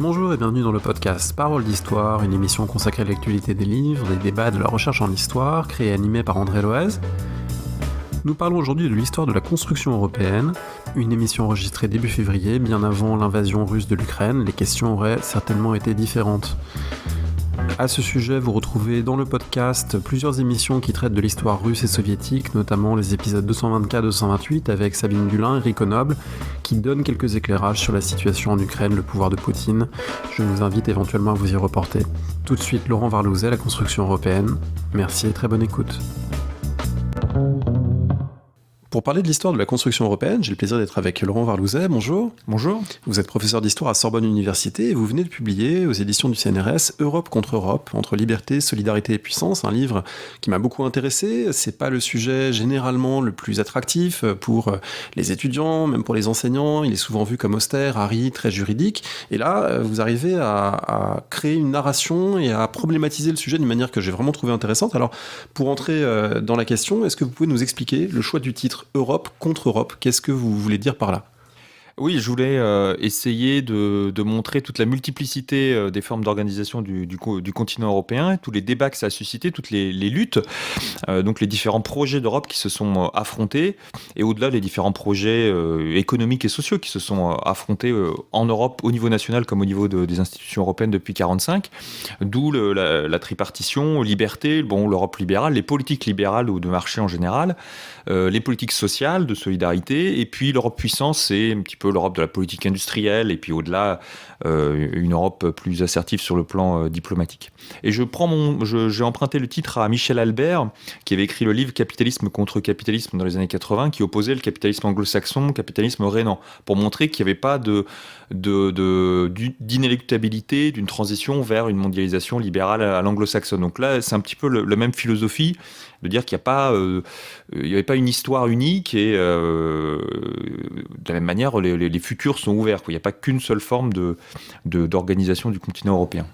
Bonjour et bienvenue dans le podcast Paroles d'Histoire, une émission consacrée à l'actualité des livres, des débats, de la recherche en histoire, créée et animée par André Loez. Nous parlons aujourd'hui de l'histoire de la construction européenne, une émission enregistrée début février, bien avant l'invasion russe de l'Ukraine. Les questions auraient certainement été différentes. À ce sujet, vous retrouvez dans le podcast plusieurs émissions qui traitent de l'histoire russe et soviétique, notamment les épisodes 224-228 avec Sabine Dulin et Rico Noble, qui donnent quelques éclairages sur la situation en Ukraine, le pouvoir de Poutine. Je vous invite éventuellement à vous y reporter. Tout de suite, Laurent Varlouzet, La construction européenne. Merci et très bonne écoute. Pour parler de l'histoire de la construction européenne, j'ai le plaisir d'être avec Laurent Varlouzet. Bonjour. Bonjour. Vous êtes professeur d'histoire à Sorbonne Université et vous venez de publier aux éditions du CNRS Europe contre Europe, entre liberté, solidarité et puissance, un livre qui m'a beaucoup intéressé. C'est pas le sujet généralement le plus attractif pour les étudiants, même pour les enseignants. Il est souvent vu comme austère, aride, très juridique. Et là, vous arrivez à créer une narration et à problématiser le sujet d'une manière que j'ai vraiment trouvé intéressante. Alors, pour entrer dans la question, est-ce que vous pouvez nous expliquer le choix du titre Europe contre Europe? Qu'est-ce que vous voulez dire par là? Oui, je voulais essayer de montrer toute la multiplicité des formes d'organisation du continent européen, tous les débats que ça a suscité, toutes les luttes, donc les différents projets d'Europe qui se sont affrontés, et au-delà les différents projets économiques et sociaux qui se sont affrontés en Europe, au niveau national comme au niveau des institutions européennes depuis 1945, d'où la tripartition, liberté, l'Europe libérale, les politiques libérales ou de marché en général, les politiques sociales, de solidarité, et puis l'Europe puissance, c'est un petit peu l'Europe de la politique industrielle, et puis au-delà, une Europe plus assertive sur le plan diplomatique. Et j'ai emprunté le titre à Michel Albert, qui avait écrit le livre Capitalisme contre capitalisme dans les années 80, qui opposait le capitalisme anglo-saxon au capitalisme rhénan, pour montrer qu'il n'y avait pas d'inéluctabilité d'une transition vers une mondialisation libérale à l'anglo-saxonne. Donc là, c'est un petit peu la même philosophie, de dire qu'il n'y avait pas une histoire unique, et de la même manière, les futurs sont ouverts. Il n'y a pas qu'une seule forme d'organisation du continent européen.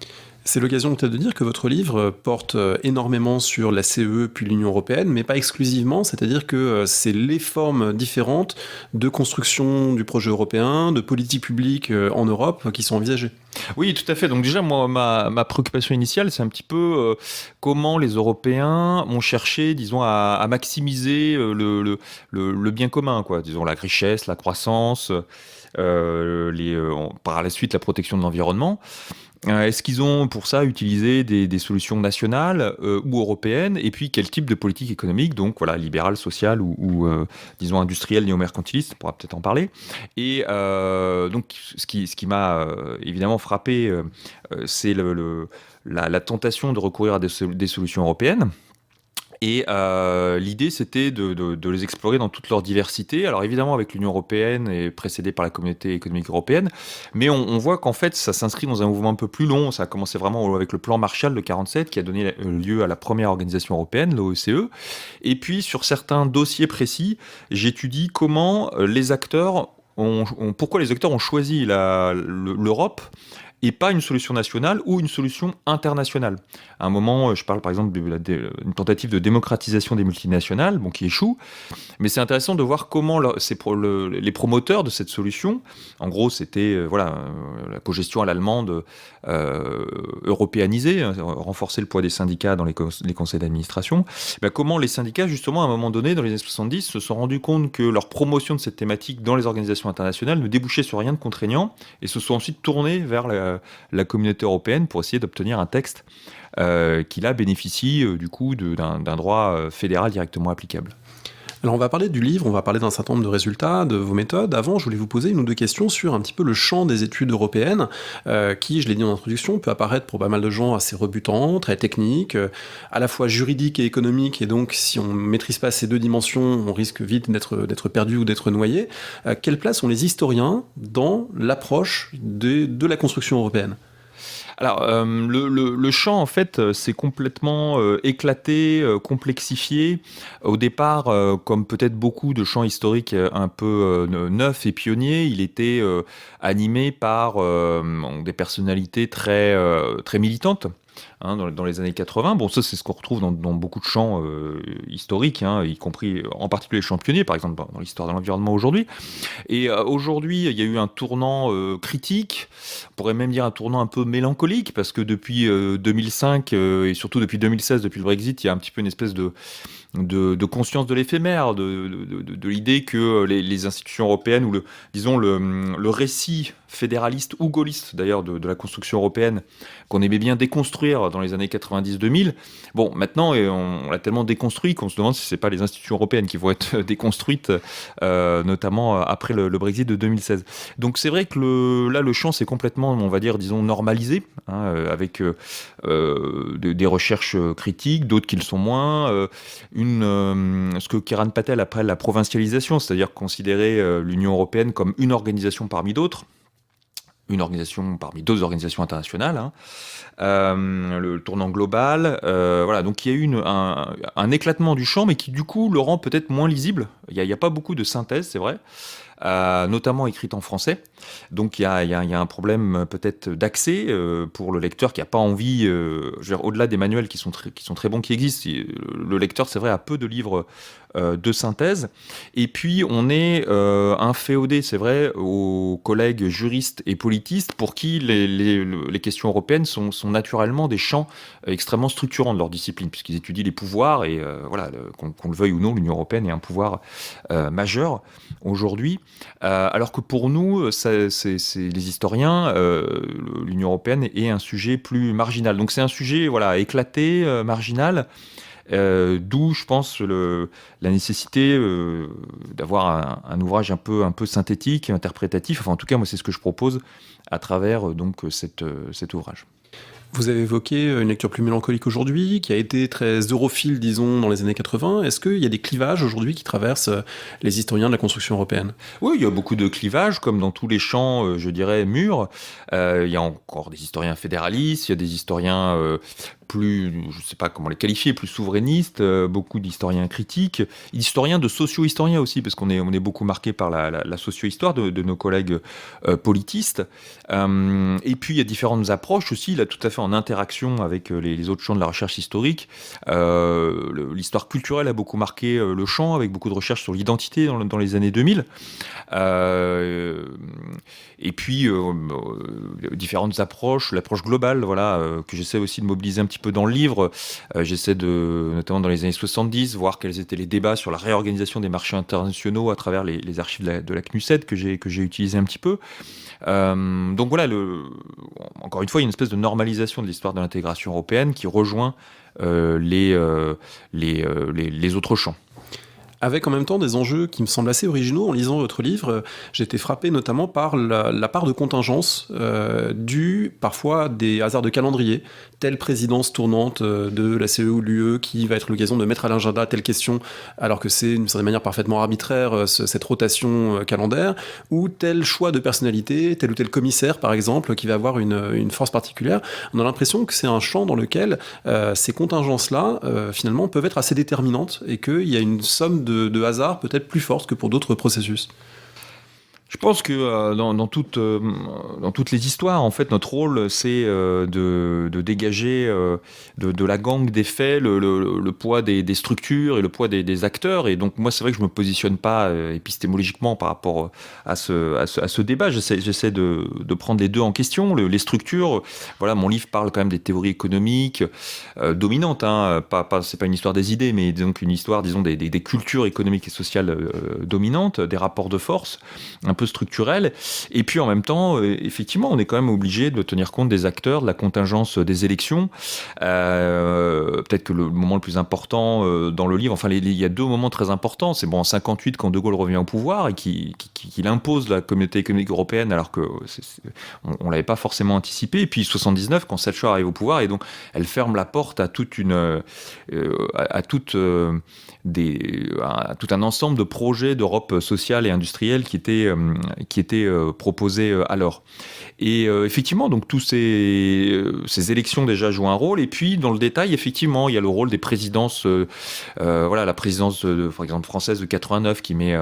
C'est l'occasion peut-être de dire que votre livre porte énormément sur la CE puis l'Union européenne, mais pas exclusivement, c'est-à-dire que c'est les formes différentes de construction du projet européen, de politique publique en Europe qui sont envisagées. Oui, tout à fait. Donc déjà, moi, ma préoccupation initiale, c'est un petit peu comment les Européens ont cherché, disons, à maximiser le bien commun, quoi. Disons, la richesse, la croissance, par la suite la protection de l'environnement. Est-ce qu'ils ont pour ça utilisé des solutions nationales ou européennes, et puis quel type de politique économique, donc voilà, libérale, sociale ou disons industrielle, néo-mercantiliste, on pourra peut-être en parler. Et donc ce qui m'a évidemment frappé, c'est la tentation de recourir à des solutions européennes. Et l'idée, c'était de les explorer dans toute leur diversité. Alors évidemment, avec l'Union européenne et précédée par la Communauté économique européenne, mais on voit qu'en fait, ça s'inscrit dans un mouvement un peu plus long. Ça a commencé vraiment avec le plan Marshall de 1947, qui a donné lieu à la première organisation européenne, l'OECE. Et puis, sur certains dossiers précis, j'étudie comment pourquoi les acteurs ont choisi l'Europe, et pas une solution nationale ou une solution internationale. À un moment, je parle par exemple d'une tentative de démocratisation des multinationales, qui échoue, mais c'est intéressant de voir comment les promoteurs de cette solution, en gros c'était la cogestion à l'allemande européanisée, renforcer le poids des syndicats dans les conseils d'administration, comment les syndicats justement à un moment donné, dans les années 70, se sont rendus compte que leur promotion de cette thématique dans les organisations internationales ne débouchait sur rien de contraignant, et se sont ensuite tournés vers la communauté européenne pour essayer d'obtenir un texte qui là bénéficie du coup d'un droit fédéral directement applicable. Alors on va parler du livre, on va parler d'un certain nombre de résultats, de vos méthodes. Avant, je voulais vous poser une ou deux questions sur un petit peu le champ des études européennes, qui, je l'ai dit en introduction, peut apparaître pour pas mal de gens assez rebutant, très technique, à la fois juridique et économique, et donc si on ne maîtrise pas ces deux dimensions, on risque vite d'être perdu ou d'être noyé. Quelle place ont les historiens dans l'approche de la construction européenne ? Alors, le champ, en fait, s'est complètement éclaté, complexifié. Au départ, comme peut-être beaucoup de champs historiques un peu neufs et pionniers, il était animé par des personnalités très militantes, hein, dans les années 80. Bon, ça, c'est ce qu'on retrouve dans beaucoup de champs historiques, hein, y compris en particulier les champs pionniers, par exemple, dans l'histoire de l'environnement aujourd'hui. Et aujourd'hui, il y a eu un tournant critique, on pourrait même dire un tournant un peu mélancolique, parce que depuis 2005 et surtout depuis 2016, depuis le Brexit, il y a un petit peu une espèce de conscience de l'éphémère, de l'idée que les institutions européennes, ou disons le récit fédéraliste ou gaulliste d'ailleurs de la construction européenne, qu'on aimait bien déconstruire dans les années 90-2000, bon, maintenant on l'a tellement déconstruit qu'on se demande si c'est pas les institutions européennes qui vont être déconstruites, notamment après le Brexit de 2016. Donc c'est vrai que là le champ s'est complètement, on va dire, disons, normalisé, hein, avec des recherches critiques, d'autres qui le sont moins, ce que Kiran Patel appelle la provincialisation, c'est-à-dire considérer l'Union européenne comme une organisation parmi d'autres, une organisation parmi d'autres organisations internationales, hein. Le tournant global, voilà, donc il y a eu un éclatement du champ, mais qui du coup le rend peut-être moins lisible. Il n'y a pas beaucoup de synthèse, c'est vrai, notamment écrite en français. Donc il y a un problème peut-être d'accès pour le lecteur qui n'a pas envie, je veux dire, au-delà des manuels qui sont très bons, qui existent, le lecteur, c'est vrai, a peu de livres de synthèse. Et puis on est inféodé, c'est vrai, aux collègues juristes et politistes pour qui les questions européennes sont naturellement des champs extrêmement structurants de leur discipline, puisqu'ils étudient les pouvoirs, et voilà, qu'on le veuille ou non, l'Union européenne est un pouvoir majeur aujourd'hui, alors que pour nous, c'est les historiens, l'Union européenne est un sujet plus marginal. Donc c'est un sujet, voilà, éclaté, marginal, d'où je pense la nécessité d'avoir un ouvrage un peu synthétique, interprétatif. Enfin, en tout cas, moi, c'est ce que je propose à travers donc cet ouvrage. Vous avez évoqué une lecture plus mélancolique aujourd'hui, qui a été très europhile, disons, dans les années 80. Est-ce qu'il y a des clivages aujourd'hui qui traversent les historiens de la construction européenne ? Oui, il y a beaucoup de clivages, comme dans tous les champs, je dirais, mûrs. Il y a encore des historiens fédéralistes, il y a des historiens plus, je ne sais pas comment les qualifier, plus souverainistes, beaucoup d'historiens critiques, d'historiens de socio-historiens aussi, parce qu'on est beaucoup marqué par la socio-histoire de nos collègues politistes. Et puis il y a différentes approches aussi, là, tout à fait en interaction avec les autres champs de la recherche historique. L'histoire culturelle a beaucoup marqué le champ, avec beaucoup de recherches sur l'identité dans les années 2000. Et puis différentes approches, l'approche globale, voilà, que j'essaie aussi de mobiliser un petit peu dans le livre. J'essaie notamment dans les années 70, voir quels étaient les débats sur la réorganisation des marchés internationaux à travers les archives de la CNUSED que j'ai utilisé un petit peu. Donc voilà, encore une fois, il y a une espèce de normalisation de l'histoire de l'intégration européenne qui rejoint les autres champs. Avec en même temps des enjeux qui me semblent assez originaux. En lisant votre livre, j'ai été frappé notamment par la part de contingence due parfois à des hasards de calendrier. Telle présidence tournante de la CE ou de l'UE qui va être l'occasion de mettre à l'agenda telle question, alors que c'est d'une certaine manière parfaitement arbitraire cette rotation calendaire, ou tel choix de personnalité, tel ou tel commissaire par exemple, qui va avoir une force particulière. On a l'impression que c'est un champ dans lequel ces contingences-là, finalement, peuvent être assez déterminantes, et qu'il y a une somme de hasard peut-être plus forte que pour d'autres processus. Je pense que dans toutes les histoires, en fait, notre rôle, c'est de dégager de la gangue des faits le poids des structures et le poids des acteurs. Et donc, moi, c'est vrai que je ne me positionne pas épistémologiquement par rapport à ce débat. J'essaie de prendre les deux en question. Les structures, voilà, mon livre parle quand même des théories économiques dominantes. Hein, c'est pas une histoire des idées, mais donc une histoire, disons, des cultures économiques et sociales dominantes, des rapports de force, un peu structurel. Et puis en même temps, effectivement, on est quand même obligé de tenir compte des acteurs, de la contingence des élections. Peut-être que le moment le plus important dans le livre, enfin il y a deux moments très importants. C'est bon, en 58 quand De Gaulle revient au pouvoir et qu'il impose la communauté économique européenne alors que on l'avait pas forcément anticipé. Et puis 79 quand Thatcher arrive au pouvoir, et donc elle ferme la porte à tout un ensemble de projets d'Europe sociale et industrielle qui étaient proposées alors. Et effectivement, donc tous ces élections déjà jouent un rôle. Et puis dans le détail, effectivement, il y a le rôle des présidences. La présidence, par exemple, française de 89 qui met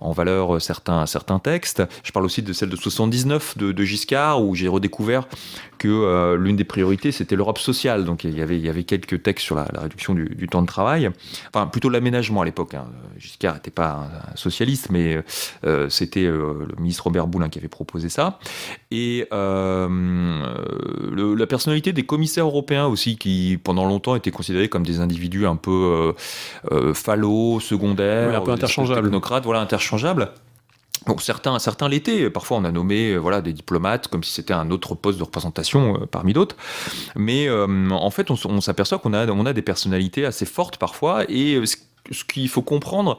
en valeur certains textes. Je parle aussi de celle de 79 de Giscard, où j'ai redécouvert que l'une des priorités, c'était l'Europe sociale. Donc il y avait quelques textes sur la réduction du temps de travail. Enfin, plutôt l'aménagement à l'époque. Giscard n'était pas un socialiste, mais c'était le ministre Robert Boulin qui avait proposé ça. Et la personnalité des commissaires européens aussi, qui pendant longtemps étaient considérés comme des individus un peu fallots, secondaires, un peu interchangeables. Technocrates, interchangeables. Bon, certains l'étaient. Parfois, on a nommé des diplomates comme si c'était un autre poste de représentation parmi d'autres. Mais en fait, on s'aperçoit qu'on a des personnalités assez fortes parfois. Et ce qu'il faut comprendre,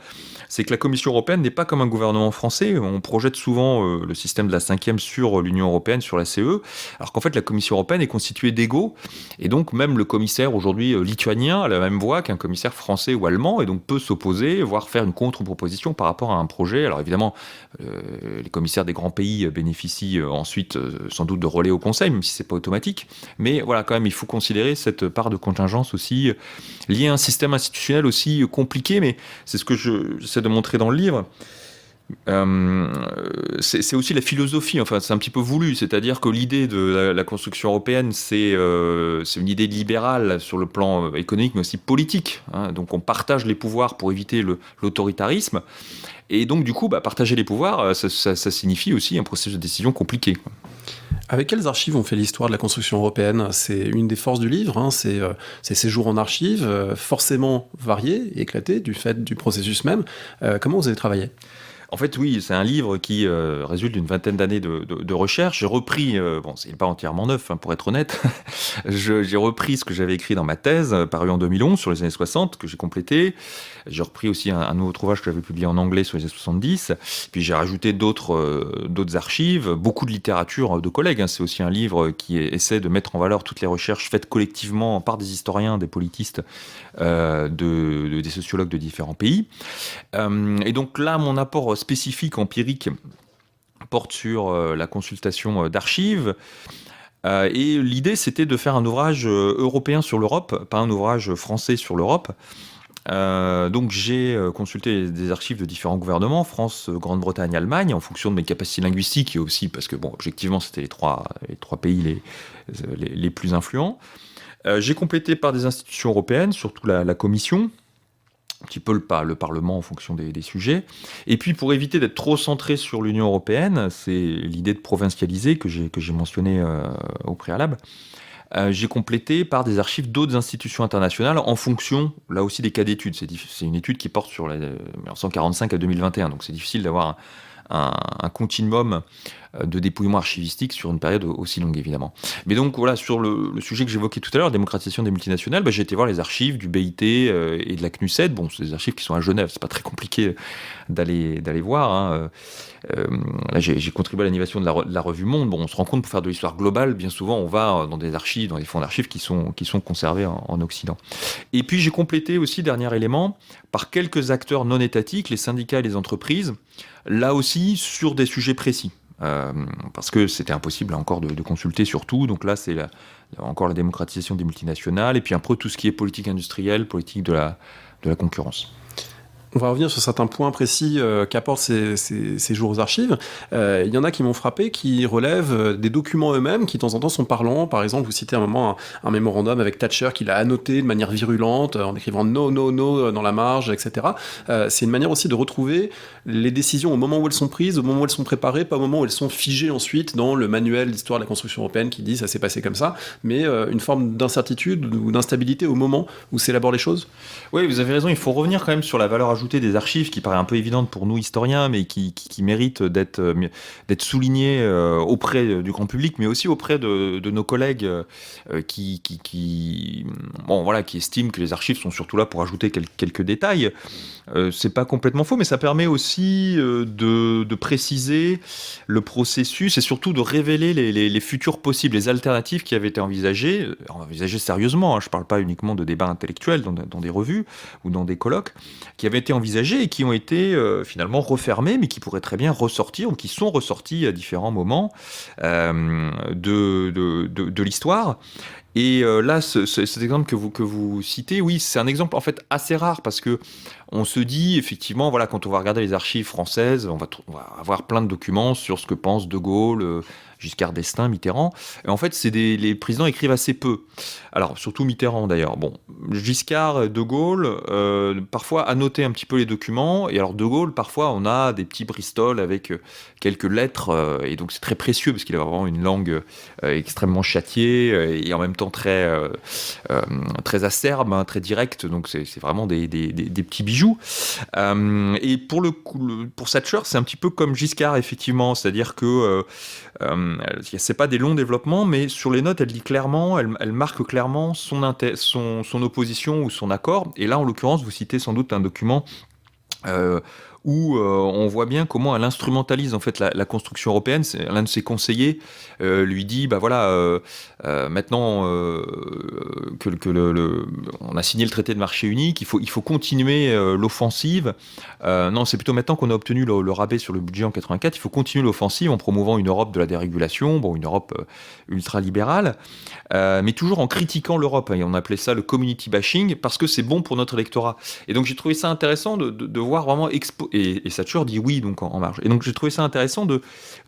c'est que la Commission européenne n'est pas comme un gouvernement français. On projette souvent le système de la 5e sur l'Union européenne, sur la CE, alors qu'en fait la Commission européenne est constituée d'égaux, et donc même le commissaire aujourd'hui lituanien a la même voix qu'un commissaire français ou allemand, et donc peut s'opposer, voire faire une contre-proposition par rapport à un projet. Alors évidemment, les commissaires des grands pays bénéficient ensuite sans doute de relais au Conseil, même si c'est pas automatique, mais voilà, quand même, il faut considérer cette part de contingence aussi liée à un système institutionnel aussi compliqué, mais c'est ce que j'essaie de montrer dans le livre. C'est aussi la philosophie, enfin c'est un petit peu voulu, c'est-à-dire que l'idée de la construction européenne, c'est une idée libérale sur le plan économique, mais aussi politique. Donc on partage les pouvoirs pour éviter l'autoritarisme, et donc du coup, partager les pouvoirs, ça signifie aussi un processus de décision compliqué. Avec quelles archives on fait l'histoire de la construction européenne ? C'est une des forces du livre, c'est ces séjours en archives, forcément variés, éclatés, du fait du processus même. Comment vous avez travaillé ? En fait, oui, c'est un livre qui résulte d'une vingtaine d'années de recherche. J'ai repris, c'est pas entièrement neuf, pour être honnête, j'ai repris ce que j'avais écrit dans ma thèse, paru en 2011, sur les années 60, que j'ai complété. J'ai repris aussi un autre ouvrage que j'avais publié en anglais sur les années 70. Puis j'ai rajouté d'autres archives, beaucoup de littérature de collègues. C'est aussi un livre qui essaie de mettre en valeur toutes les recherches faites collectivement par des historiens, des politistes, des sociologues de différents pays. Et donc là, mon apport spécifique, empirique, porte sur la consultation d'archives. Et l'idée, c'était de faire un ouvrage européen sur l'Europe, pas un ouvrage français sur l'Europe. Donc j'ai consulté des archives de différents gouvernements, France, Grande-Bretagne, Allemagne, en fonction de mes capacités linguistiques et aussi parce que, objectivement, c'était les trois pays les plus influents. J'ai complété par des institutions européennes, surtout la Commission, un petit peu le Parlement en fonction des sujets. Et puis, pour éviter d'être trop centré sur l'Union européenne, c'est l'idée de provincialiser que j'ai mentionné au préalable, j'ai complété par des archives d'autres institutions internationales en fonction, là aussi, des cas d'études. C'est une étude qui porte sur 1945 à 2021, donc c'est difficile d'avoir un continuum de dépouillement archivistique sur une période aussi longue, évidemment. Mais donc, voilà, sur le sujet que j'évoquais tout à l'heure, démocratisation des multinationales, j'ai été voir les archives du BIT et de la CNUSED. Bon, c'est des archives qui sont à Genève, c'est pas très compliqué d'aller voir. Là, j'ai contribué à l'animation de la revue Monde. On se rend compte, pour faire de l'histoire globale, bien souvent, on va dans des archives, dans des fonds d'archives qui sont conservés en Occident. Et puis, j'ai complété aussi, dernier élément, par quelques acteurs non étatiques, les syndicats et les entreprises, là aussi, sur des sujets précis. Parce que c'était impossible encore de consulter sur tout. Donc là, c'est encore la démocratisation des multinationales, et puis un peu tout ce qui est politique industrielle, politique de la concurrence. On va revenir sur certains points précis qu'apportent ces jours aux archives. Il y en a qui m'ont frappé, qui relèvent des documents eux-mêmes, qui de temps en temps sont parlants. Par exemple, vous citez à un moment un mémorandum avec Thatcher qui l'a annoté de manière virulente, en écrivant no, no, no dans la marge, etc. C'est une manière aussi de retrouver les décisions au moment où elles sont prises, au moment où elles sont préparées, pas au moment où elles sont figées ensuite dans le manuel d'histoire de la construction européenne qui dit ça s'est passé comme ça, mais une forme d'incertitude ou d'instabilité au moment où s'élaborent les choses. Oui, vous avez raison, il faut revenir quand même sur la valeur ajoutée des archives qui paraît un peu évidente pour nous historiens, mais qui mérite d'être soulignée auprès du grand public, mais aussi auprès de nos collègues qui estiment que les archives sont surtout là pour ajouter quelques détails. C'est pas complètement faux, mais ça permet aussi de préciser le processus et surtout de révéler les futurs possibles, les alternatives qui avaient été envisagées sérieusement. Je parle pas uniquement de débats intellectuels dans des revues ou dans des colloques, qui avaient été été envisagées et qui ont été finalement refermées, mais qui pourraient très bien ressortir ou qui sont ressorties à différents moments de l'histoire. Et là, cet exemple que vous citez, oui, c'est un exemple en fait assez rare parce que on se dit effectivement, voilà, quand on va regarder les archives françaises, on va avoir plein de documents sur ce que pense De Gaulle, Giscard d'Estaing, Mitterrand. Et en fait, les présidents écrivent assez peu. Alors, surtout Mitterrand d'ailleurs. Bon, Giscard, De Gaulle, parfois annoter un petit peu les documents. Et alors, De Gaulle, parfois, on a des petits Bristol avec quelques lettres. Et donc, c'est très précieux parce qu'il a vraiment une langue extrêmement châtiée et en même temps très acerbe, hein, très directe. Donc, c'est vraiment des petits bijoux. Et pour Thatcher, c'est un petit peu comme Giscard, effectivement. C'est-à-dire que c'est pas des longs développements, mais sur les notes, elle dit clairement, elle marque clairement son opposition ou son accord. Et là, en l'occurrence, vous citez sans doute un document où on voit bien comment elle instrumentalise en fait la construction européenne. L'un de ses conseillers lui dit, bah voilà, maintenant on a signé le traité de marché unique, il faut continuer l'offensive. Non, c'est plutôt maintenant qu'on a obtenu le rabais sur le budget en 84, il faut continuer l'offensive en promouvant une Europe de la dérégulation, bon, une Europe ultra-libérale, mais toujours en critiquant l'Europe. Et on appelait ça le community bashing parce que c'est bon pour notre électorat. Et donc j'ai trouvé ça intéressant de voir vraiment et Thatcher dit oui donc en marge. Et donc j'ai trouvé ça intéressant de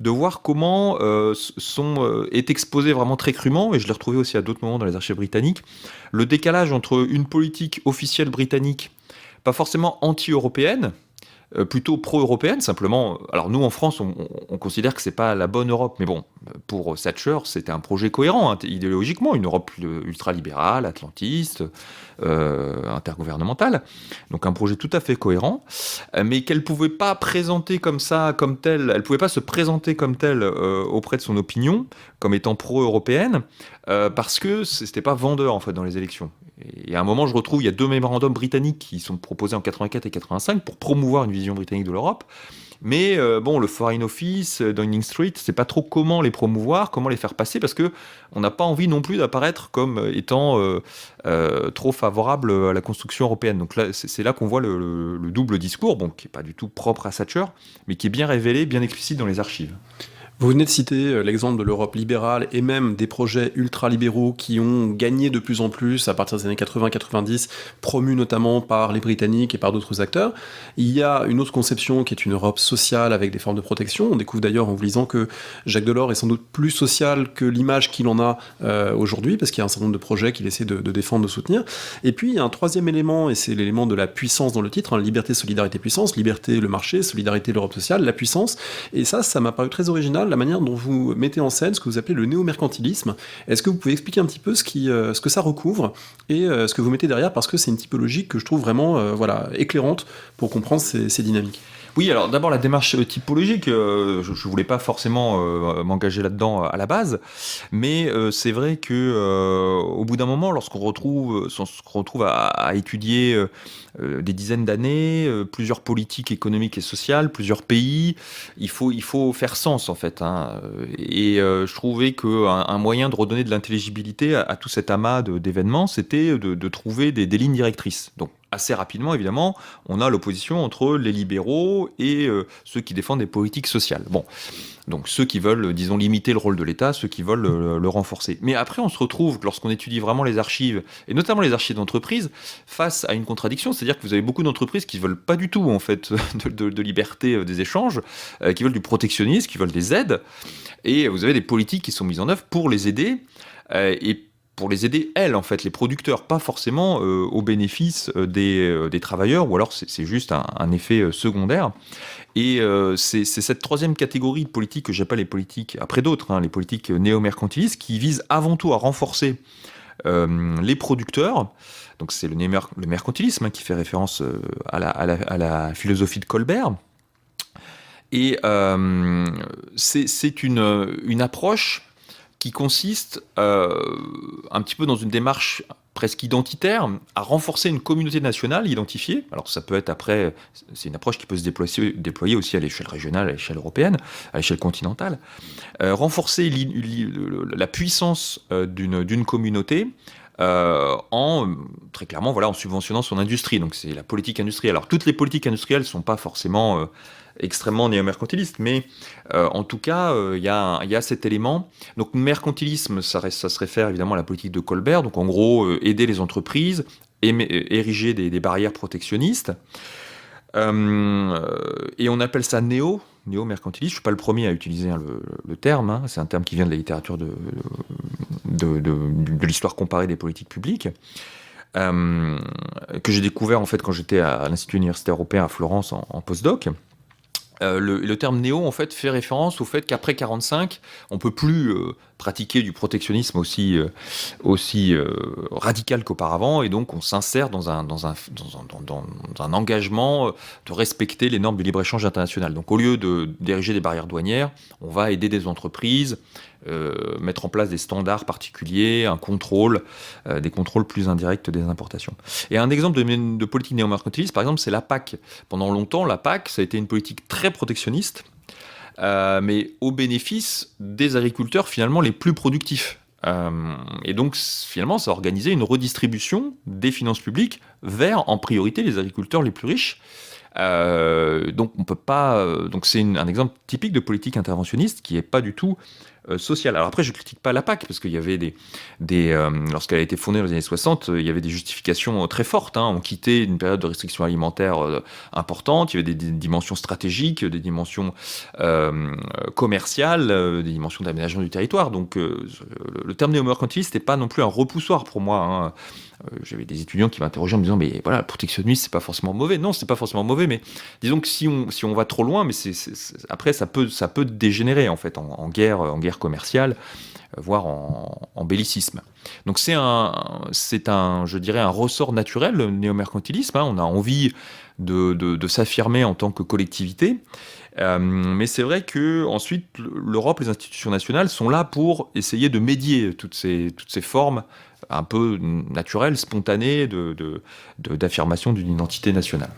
voir comment est exposé vraiment très crûment, et je l'ai retrouvé aussi à d'autres moments dans les archives britanniques, le décalage entre une politique officielle britannique, pas forcément anti-européenne, plutôt pro-européenne, simplement. Alors nous en France, on considère que c'est pas la bonne Europe, mais bon, pour Thatcher, c'était un projet cohérent, hein, idéologiquement, une Europe ultra-libérale, atlantiste, intergouvernementale, donc un projet tout à fait cohérent, mais qu'elle pouvait pas présenter comme ça, comme telle, elle pouvait pas se présenter comme telle auprès de son opinion, comme étant pro-européenne, parce que c'était pas vendeur en fait dans les élections. Et à un moment, je retrouve, il y a 2 mémorandums britanniques qui sont proposés en 84 et 85 pour promouvoir une vision britannique de l'Europe. Mais bon, le Foreign Office, Downing Street, c'est pas trop comment les promouvoir, comment les faire passer, parce que on n'a pas envie non plus d'apparaître comme étant trop favorable à la construction européenne. Donc là, c'est là qu'on voit le double discours, bon, qui est pas du tout propre à Thatcher, mais qui est bien révélé, bien explicite dans les archives. Vous venez de citer l'exemple de l'Europe libérale et même des projets ultra-libéraux qui ont gagné de plus en plus à partir des années 80-90, promus notamment par les Britanniques et par d'autres acteurs. Il y a une autre conception qui est une Europe sociale avec des formes de protection. On découvre d'ailleurs en vous lisant que Jacques Delors est sans doute plus social que l'image qu'il en a aujourd'hui, parce qu'il y a un certain nombre de projets qu'il essaie de défendre, de soutenir. Et puis il y a un troisième élément, et c'est l'élément de la puissance dans le titre, hein, liberté, solidarité, puissance, liberté, le marché, solidarité, l'Europe sociale, la puissance. Et ça m'a paru très original, la manière dont vous mettez en scène ce que vous appelez le néo-mercantilisme. Est-ce que vous pouvez expliquer un petit peu ce que ça recouvre et ce que vous mettez derrière, parce que c'est une typologie que je trouve vraiment éclairante pour comprendre ces dynamiques. Oui, alors d'abord la démarche typologique, je ne voulais pas forcément m'engager là-dedans à la base, mais c'est vrai que au bout d'un moment, lorsqu'on se retrouve à étudier des dizaines d'années, plusieurs politiques économiques et sociales, plusieurs pays, il faut faire sens en fait, hein. Et je trouvais qu'un moyen de redonner de l'intelligibilité à tout cet amas d'événements, c'était de trouver des lignes directrices. Donc assez rapidement, évidemment, on a l'opposition entre les libéraux et ceux qui défendent des politiques sociales. Bon, donc ceux qui veulent, disons, limiter le rôle de l'État, ceux qui veulent le renforcer. Mais après, on se retrouve, lorsqu'on étudie vraiment les archives, et notamment les archives d'entreprise, face à une contradiction, c'est-à-dire que vous avez beaucoup d'entreprises qui veulent pas du tout, en fait, de liberté des échanges, qui veulent du protectionnisme, qui veulent des aides, et vous avez des politiques qui sont mises en œuvre pour les aider, et pour les aider, elles, en fait, les producteurs, pas forcément au bénéfice des travailleurs, ou alors c'est juste un effet secondaire. Et c'est cette troisième catégorie de politique que j'appelle les politiques, après d'autres, hein, les politiques néo-mercantilistes, qui visent avant tout à renforcer les producteurs. Donc c'est le mercantilisme, hein, qui fait référence à la philosophie de Colbert. Et c'est une approche qui consiste un petit peu dans une démarche presque identitaire à renforcer une communauté nationale identifiée. Alors ça peut être après, c'est une approche qui peut se déployer aussi à l'échelle régionale, à l'échelle européenne, à l'échelle continentale. Renforcer la puissance d'une communauté très clairement, voilà, en subventionnant son industrie. Donc c'est la politique industrielle. Alors toutes les politiques industrielles ne sont pas forcément extrêmement néo-mercantilistes, mais en tout cas, il y a cet élément. Donc mercantilisme, ça se réfère évidemment à la politique de Colbert, donc en gros, aider les entreprises, ériger des barrières protectionnistes. Et on appelle ça néo-mercantiliste. Je ne suis pas le premier à utiliser le terme, hein. C'est un terme qui vient de la littérature de l'histoire comparée des politiques publiques, que j'ai découvert en fait quand j'étais à l'Institut universitaire européen à Florence en postdoc. Le terme néo en fait fait référence au fait qu'après 45, on peut plus pratiquer du protectionnisme aussi radical qu'auparavant, et donc on s'insère dans un engagement de respecter les normes du libre-échange international. Donc au lieu d'ériger des barrières douanières, on va aider des entreprises, mettre en place des standards particuliers, un contrôle, des contrôles plus indirects des importations. Et un exemple de politique néo-mercantiliste, par exemple, c'est la PAC. Pendant longtemps, la PAC, ça a été une politique très protectionniste, mais au bénéfice des agriculteurs finalement les plus productifs. Et donc finalement, ça a organisé une redistribution des finances publiques vers en priorité les agriculteurs les plus riches. Donc on peut pas. Donc c'est un exemple typique de politique interventionniste qui est pas du tout sociale. Alors après, je critique pas la PAC, parce qu'il y avait lorsqu'elle a été fondée dans les années 60, il y avait des justifications très fortes, hein. On quittait une période de restriction alimentaire importante, il y avait des dimensions stratégiques, des dimensions commerciales, des dimensions d'aménagement du territoire. Donc le terme néo-mercantiliste n'est pas non plus un repoussoir pour moi, hein. J'avais des étudiants qui m'interrogeaient en me disant mais voilà, le protectionnisme c'est pas forcément mauvais. Non, c'est pas forcément mauvais, mais disons que si on va trop loin, mais après ça peut dégénérer en fait en guerre commerciale, voire en bellicisme. Donc c'est je dirais un ressort naturel, le néo-mercantilisme, hein. On a envie de s'affirmer en tant que collectivité. Mais c'est vrai que ensuite l'Europe, les institutions nationales sont là pour essayer de médier toutes ces formes un peu naturelles, spontanées d'affirmation d'une identité nationale.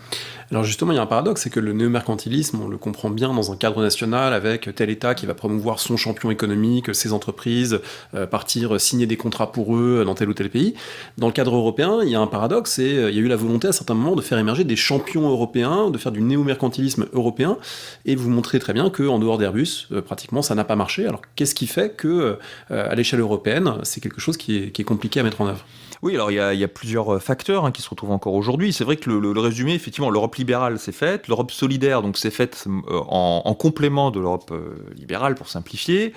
Alors justement, il y a un paradoxe, c'est que le néo-mercantilisme, on le comprend bien dans un cadre national, avec tel État qui va promouvoir son champion économique, ses entreprises, partir signer des contrats pour eux dans tel ou tel pays. Dans le cadre européen, il y a un paradoxe, et il y a eu la volonté à certains moments de faire émerger des champions européens, de faire du néo-mercantilisme européen, et vous montrez très bien qu'en dehors d'Airbus, pratiquement, ça n'a pas marché. Alors qu'est-ce qui fait que, à l'échelle européenne, c'est quelque chose qui est compliqué à mettre en œuvre ? Oui, alors il y a plusieurs facteurs, hein, qui se retrouvent encore aujourd'hui. C'est vrai que le résumé, effectivement, l'Europe libérale c'est faite, l'Europe solidaire donc c'est faite en complément de l'Europe libérale, pour simplifier,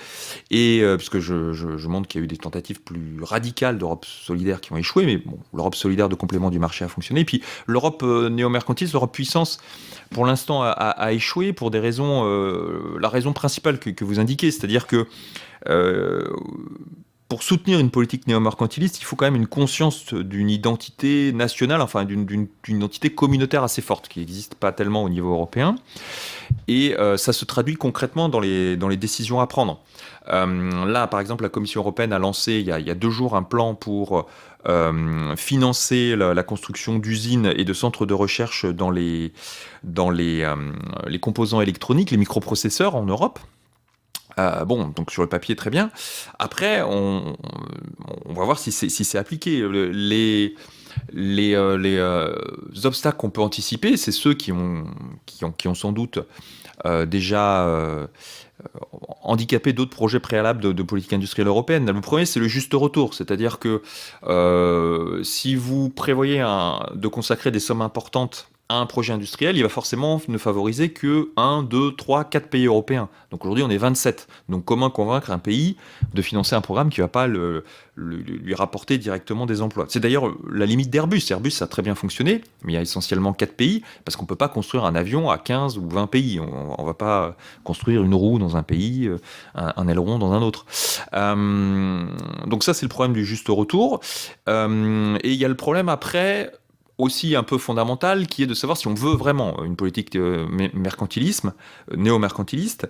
et puisque je montre qu'il y a eu des tentatives plus radicales d'Europe solidaire qui ont échoué, mais bon, l'Europe solidaire de complément du marché a fonctionné, et puis l'Europe néo-mercantiliste, l'Europe puissance, pour l'instant a échoué pour des raisons, la raison principale que vous indiquez, c'est-à-dire que pour soutenir une politique néo-mercantiliste, il faut quand même une conscience d'une identité nationale, enfin d'une identité communautaire assez forte, qui n'existe pas tellement au niveau européen. Et ça se traduit concrètement dans les décisions à prendre. Là, par exemple, la Commission européenne a lancé il y a 2 jours un plan pour financer la construction d'usines et de centres de recherche dans les composants électroniques, les microprocesseurs en Europe. Bon, donc sur le papier, très bien. Après, on va voir si c'est appliqué. Les obstacles qu'on peut anticiper, c'est ceux qui ont sans doute déjà handicapé d'autres projets préalables de politique industrielle européenne. Le premier, c'est le juste retour, c'est-à-dire que si vous prévoyez de consacrer des sommes importantes à un projet industriel, il va forcément ne favoriser que 1, 2, 3, 4 pays européens. Donc aujourd'hui, on est 27. Donc comment convaincre un pays de financer un programme qui ne va pas lui rapporter directement des emplois? C'est d'ailleurs la limite d'Airbus. Airbus, ça a très bien fonctionné, mais il y a essentiellement 4 pays, parce qu'on ne peut pas construire un avion à 15 ou 20 pays. On ne va pas construire une roue dans un pays, un aileron dans un autre. Donc ça, c'est le problème du juste retour. Et il y a le problème après, aussi un peu fondamental, qui est de savoir si on veut vraiment une politique mercantilisme, néo-mercantiliste.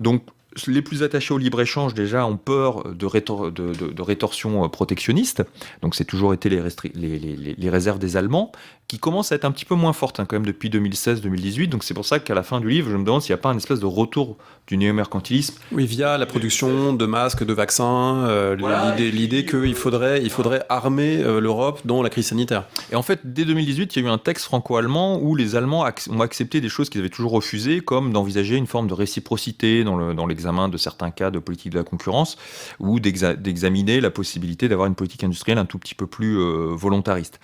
Donc les plus attachés au libre-échange, déjà, ont peur de rétorsions protectionnistes. Donc c'est toujours été les réserves des Allemands, qui commence à être un petit peu moins forte quand même depuis 2016-2018. Donc c'est pour ça qu'à la fin du livre, je me demande s'il n'y a pas un espèce de retour du néo-mercantilisme. Oui, via la production de masques, de vaccins, l'idée qu'il faudrait armer l'Europe dans la crise sanitaire. Et en fait, dès 2018, il y a eu un texte franco-allemand où les Allemands ont accepté des choses qu'ils avaient toujours refusées, comme d'envisager une forme de réciprocité dans l'examen de certains cas de politique de la concurrence, ou d'examiner la possibilité d'avoir une politique industrielle un tout petit peu plus volontariste.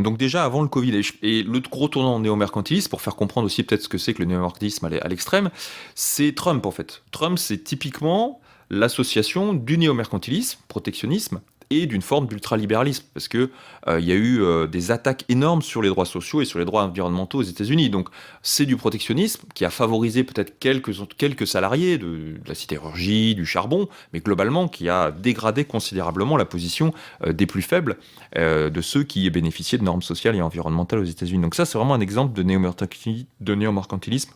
Donc déjà, avant le Covid, et le gros tournant néo-mercantiliste, pour faire comprendre aussi peut-être ce que c'est que le néo-mercantilisme à l'extrême, c'est Trump en fait. Trump, c'est typiquement l'association du néo-mercantilisme, protectionnisme, et d'une forme d'ultralibéralisme, parce que il y a eu des attaques énormes sur les droits sociaux et sur les droits environnementaux aux États-Unis. Donc c'est du protectionnisme qui a favorisé peut-être quelques salariés de la sidérurgie, du charbon, mais globalement qui a dégradé considérablement la position des plus faibles de ceux qui bénéficiaient de normes sociales et environnementales aux États-Unis. Donc ça, c'est vraiment un exemple de néo-mercantilisme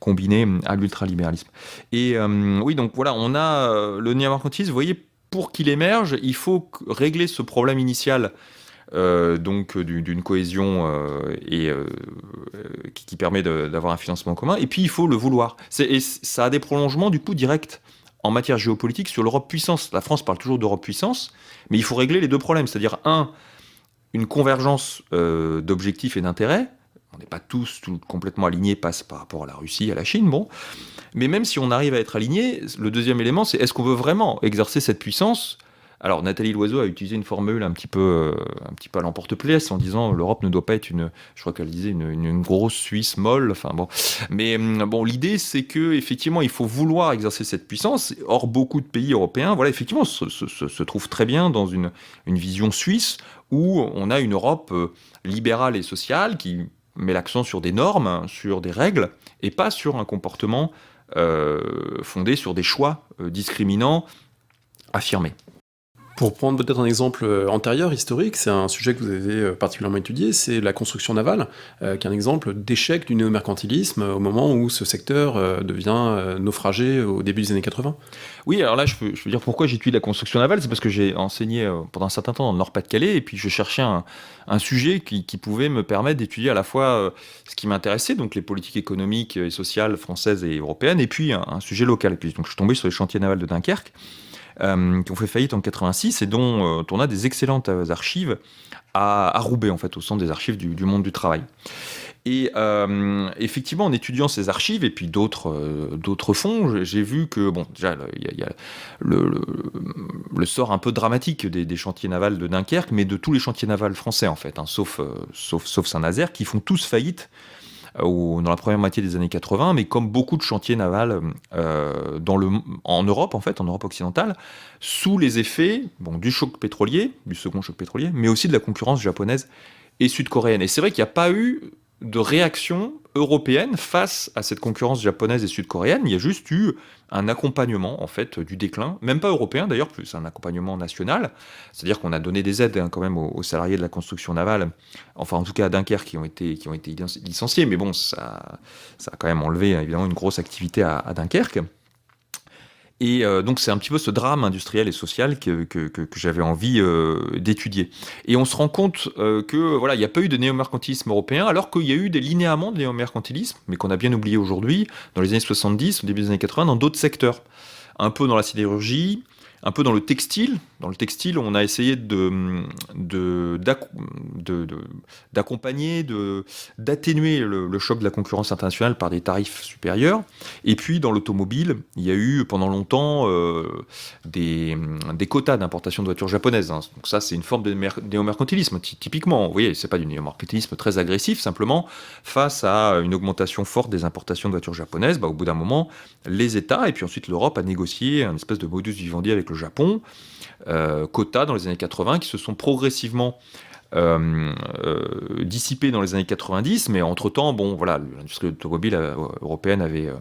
combiné à l'ultralibéralisme. Et oui, donc voilà, on a le néo-mercantilisme, vous voyez, pour qu'il émerge, il faut régler ce problème initial donc d'une cohésion qui permet d'avoir un financement commun, et puis il faut le vouloir. Et ça a des prolongements du coup directs en matière géopolitique sur l'Europe puissance. La France parle toujours d'Europe puissance, mais il faut régler les deux problèmes, c'est-à-dire une convergence d'objectifs et d'intérêts. On n'est pas tous complètement alignés par rapport à la Russie, à la Chine, bon. Mais même si on arrive à être aligné, le deuxième élément, c'est est-ce qu'on veut vraiment exercer cette puissance ? Alors Nathalie Loiseau a utilisé une formule un petit peu à l'emporte-pièce en disant l'Europe ne doit pas être je crois qu'elle disait une grosse Suisse molle. Enfin bon, mais bon, l'idée c'est que effectivement il faut vouloir exercer cette puissance. Or beaucoup de pays européens, voilà, effectivement se trouvent très bien dans une vision suisse où on a une Europe libérale et sociale qui met l'accent sur des normes, sur des règles, et pas sur un comportement fondé sur des choix discriminants affirmés. Pour prendre peut-être un exemple antérieur, historique, c'est un sujet que vous avez particulièrement étudié, c'est la construction navale, qui est un exemple d'échec du néo-mercantilisme au moment où ce secteur devient naufragé au début des années 80. Oui, alors là, je peux dire pourquoi j'étudie la construction navale, c'est parce que j'ai enseigné pendant un certain temps dans le Nord-Pas-de-Calais, et puis je cherchais un sujet qui pouvait me permettre d'étudier à la fois ce qui m'intéressait, donc les politiques économiques et sociales françaises et européennes, et puis un sujet local. Et puis donc je suis tombé sur les chantiers navals de Dunkerque, qui ont fait faillite en 86 et dont on a des excellentes archives à Roubaix, en fait, au centre des archives du monde du travail. Et effectivement, en étudiant ces archives et puis d'autres fonds, j'ai vu que, bon, déjà, il y a le sort un peu dramatique des chantiers navals de Dunkerque, mais de tous les chantiers navals français, en fait, hein, sauf Saint-Nazaire, qui font tous faillite dans la première moitié des années 80, mais comme beaucoup de chantiers navals en Europe, en fait, en Europe occidentale, sous les effets du choc pétrolier, du second choc pétrolier, mais aussi de la concurrence japonaise et sud-coréenne. Et c'est vrai qu'il n'y a pas eu de réaction européenne face à cette concurrence japonaise et sud-coréenne. Il y a juste eu un accompagnement en fait du déclin, même pas européen d'ailleurs, plus un accompagnement national. C'est-à-dire qu'on a donné des aides quand même aux salariés de la construction navale, enfin en tout cas à Dunkerque, qui ont été licenciés, mais bon, ça a quand même enlevé évidemment une grosse activité à Dunkerque. Et donc c'est un petit peu ce drame industriel et social que j'avais envie d'étudier. Et on se rend compte que voilà, il n'y a pas eu de néo-mercantilisme européen, alors qu'il y a eu des linéaments de néo-mercantilisme, mais qu'on a bien oublié aujourd'hui, dans les années 70, au début des années 80, dans d'autres secteurs. Un peu dans la sidérurgie, un peu dans le textile. Dans le textile, on a essayé d'accompagner, d'atténuer le choc de la concurrence internationale par des tarifs supérieurs. Et puis, dans l'automobile, il y a eu pendant longtemps des quotas d'importation de voitures japonaises. Hein. Donc ça, c'est une forme de néo-mercantilisme, typiquement. Vous voyez, c'est pas du néo-mercantilisme très agressif, simplement, face à une augmentation forte des importations de voitures japonaises, au bout d'un moment, les États, et puis ensuite l'Europe, a négocié un espèce de modus vivendi avec le Japon, quotas dans les années 80 qui se sont progressivement dissipés dans les années 90, mais entre-temps, bon, voilà, l'industrie automobile européenne avait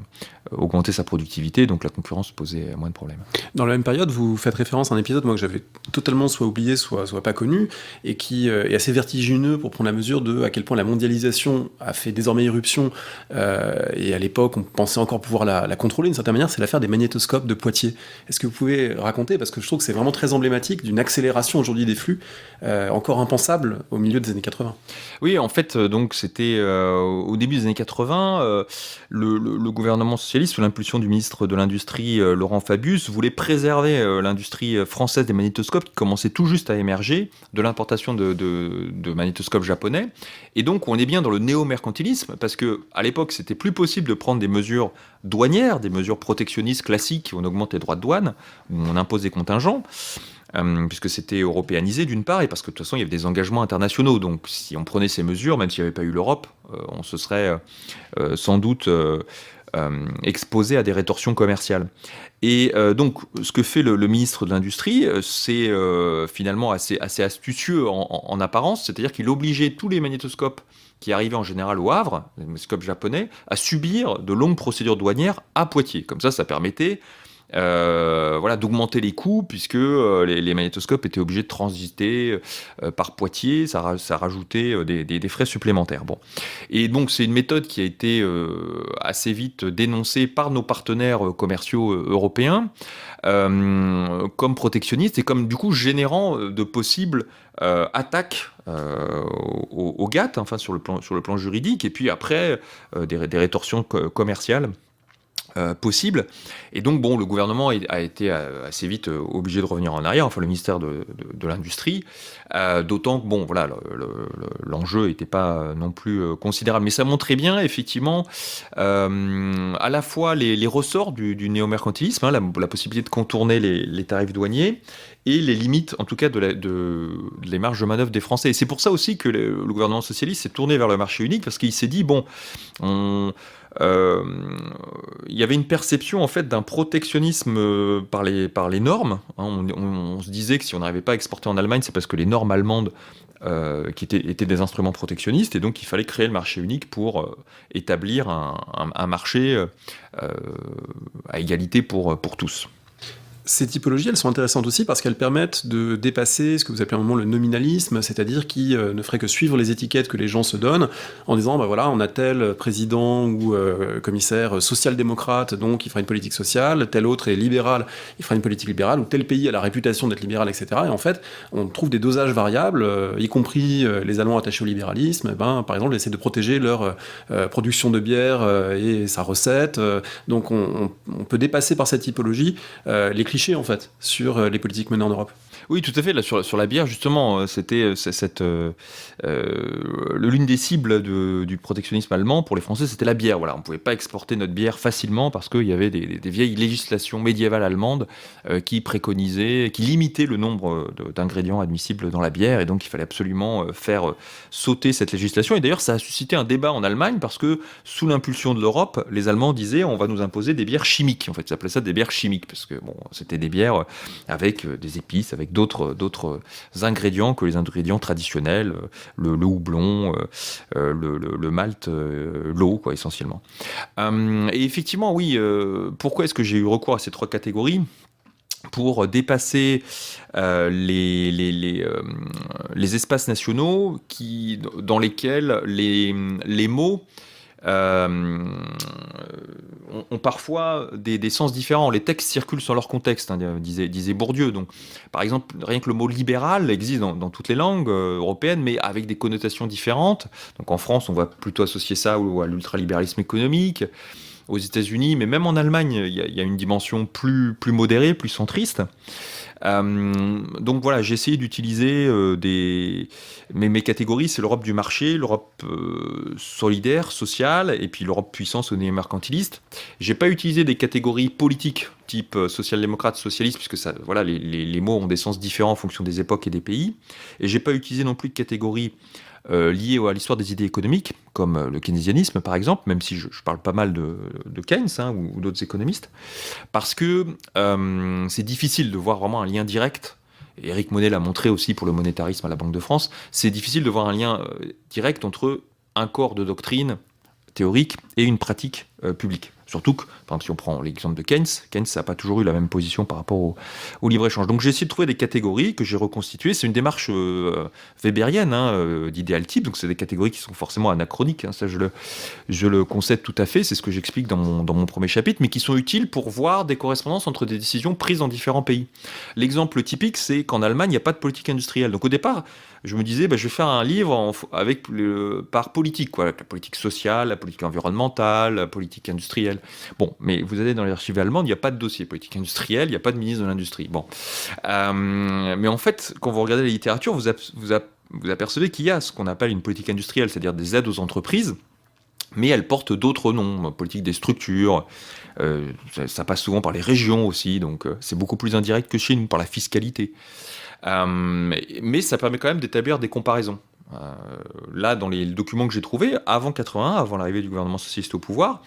augmenter sa productivité, donc la concurrence posait moins de problèmes. Dans la même période, vous faites référence à un épisode moi, que j'avais totalement soit oublié, soit pas connu, et qui est assez vertigineux pour prendre la mesure de à quel point la mondialisation a fait désormais irruption, et à l'époque, on pensait encore pouvoir la contrôler d'une certaine manière, c'est l'affaire des magnétoscopes de Poitiers. Est-ce que vous pouvez raconter, parce que je trouve que c'est vraiment très emblématique d'une accélération aujourd'hui des flux, encore impensable au milieu des années 80. Oui, en fait, donc c'était au début des années 80, le gouvernement socialiste, sous l'impulsion du ministre de l'Industrie, Laurent Fabius, voulait préserver l'industrie française des magnétoscopes qui commençait tout juste à émerger de l'importation de magnétoscopes japonais. Et donc, on est bien dans le néo-mercantilisme, parce qu'à l'époque, c'était plus possible de prendre des mesures douanières, des mesures protectionnistes classiques où on augmente les droits de douane, où on impose des contingents. Puisque c'était européanisé d'une part, et parce que de toute façon il y avait des engagements internationaux, donc si on prenait ces mesures, même s'il n'y avait pas eu l'Europe, on se serait sans doute exposé à des rétorsions commerciales. Et donc ce que fait le ministre de l'Industrie, c'est finalement assez astucieux en apparence, c'est-à-dire qu'il obligeait tous les magnétoscopes qui arrivaient en général au Havre, les magnétoscopes japonais, à subir de longues procédures douanières à Poitiers. Comme ça permettait d'augmenter les coûts, puisque les magnétoscopes étaient obligés de transiter par Poitiers, ça rajoutait des frais supplémentaires. Bon. Et donc c'est une méthode qui a été assez vite dénoncée par nos partenaires commerciaux européens comme protectionniste et comme du coup générant de possibles attaques au GATT, enfin sur le plan juridique, et puis après des rétorsions commerciales possible. Et donc, bon, le gouvernement a été assez vite obligé de revenir en arrière, enfin le ministère de l'Industrie, d'autant que, bon, voilà, l'enjeu n'était pas non plus considérable. Mais ça montrait bien, effectivement, à la fois les ressorts du néo-mercantilisme, hein, la possibilité de contourner les tarifs douaniers, et les limites, en tout cas, les marges de manœuvre des Français. Et c'est pour ça aussi que le gouvernement socialiste s'est tourné vers le marché unique, parce qu'il s'est dit, bon, il y avait une perception en fait d'un protectionnisme par les normes. Hein. On se disait que si on n'arrivait pas à exporter en Allemagne, c'est parce que les normes allemandes qui étaient des instruments protectionnistes, et donc il fallait créer le marché unique pour établir un marché à égalité pour tous. Ces typologies, elles sont intéressantes aussi parce qu'elles permettent de dépasser ce que vous appelez à un moment le nominalisme, c'est-à-dire qui ne ferait que suivre les étiquettes que les gens se donnent en disant, bah voilà, on a tel président ou commissaire social-démocrate, donc il fera une politique sociale, tel autre est libéral, il fera une politique libérale, ou tel pays a la réputation d'être libéral, etc. Et en fait, on trouve des dosages variables, y compris les Allemands attachés au libéralisme, par exemple, essaient de protéger leur production de bière et sa recette. Donc on peut dépasser par cette typologie les clichés en fait sur les politiques menées en Europe. Oui, tout à fait. Là, sur la bière, justement, c'était l'une des cibles du protectionnisme allemand pour les Français, c'était la bière. Voilà, on ne pouvait pas exporter notre bière facilement parce qu'il y avait des vieilles législations médiévales allemandes qui préconisaient, qui limitaient le nombre d'ingrédients admissibles dans la bière, et donc il fallait absolument faire sauter cette législation. Et d'ailleurs, ça a suscité un débat en Allemagne parce que, sous l'impulsion de l'Europe, les Allemands disaient on va nous imposer des bières chimiques. En fait, ils appelaient ça des bières chimiques parce que bon, c'était des bières avec des épices, avec d'autres ingrédients que les ingrédients traditionnels, le houblon, le malt, l'eau, quoi, essentiellement. Et effectivement, oui, pourquoi est-ce que j'ai eu recours à ces trois catégories ? Pour dépasser les espaces nationaux dans lesquels les mots ont parfois des sens différents. Les textes circulent sans leur contexte, hein, disait Bourdieu. Donc, par exemple, rien que le mot libéral existe dans toutes les langues européennes, mais avec des connotations différentes. Donc en France, on va plutôt associer ça à l'ultralibéralisme économique. Aux États-Unis, mais même en Allemagne, il y a une dimension plus modérée, plus centriste. Donc voilà, j'ai essayé d'utiliser mes catégories, c'est l'Europe du marché, l'Europe solidaire, sociale, et puis l'Europe puissance ou néo-mercantiliste. J'ai pas utilisé des catégories politiques type social-démocrate, socialiste, puisque ça, voilà, les mots ont des sens différents en fonction des époques et des pays. Et j'ai pas utilisé non plus de catégories liées à l'histoire des idées économiques, comme le keynésianisme par exemple, même si je parle pas mal de Keynes hein, ou d'autres économistes, parce que c'est difficile de voir vraiment un lien direct, et Éric Monnnet l'a montré aussi pour le monétarisme à la Banque de France, c'est difficile de voir un lien direct entre un corps de doctrine théorique et une pratique publique. Surtout que, par exemple, si on prend l'exemple de Keynes n'a pas toujours eu la même position par rapport au libre-échange. Donc j'ai essayé de trouver des catégories que j'ai reconstituées. C'est une démarche weberienne, d'idéal type, donc c'est des catégories qui sont forcément anachroniques, ça je le concède tout à fait, c'est ce que j'explique dans mon premier chapitre, mais qui sont utiles pour voir des correspondances entre des décisions prises dans différents pays. L'exemple typique, c'est qu'en Allemagne, il n'y a pas de politique industrielle. Donc au départ, je me disais, je vais faire un livre par politique, quoi, la politique sociale, la politique environnementale, la politique industrielle. Bon, mais vous allez dans les archives allemandes, il n'y a pas de dossier politique industrielle, il n'y a pas de ministre de l'Industrie. Bon. Mais en fait, quand vous regardez la littérature, vous apercevez qu'il y a ce qu'on appelle une politique industrielle, c'est-à-dire des aides aux entreprises, mais elle porte d'autres noms, politique des structures, ça passe souvent par les régions aussi, donc c'est beaucoup plus indirect que chez nous, par la fiscalité. Mais ça permet quand même d'établir des comparaisons. Là, dans les documents que j'ai trouvés, avant 81, avant l'arrivée du gouvernement socialiste au pouvoir,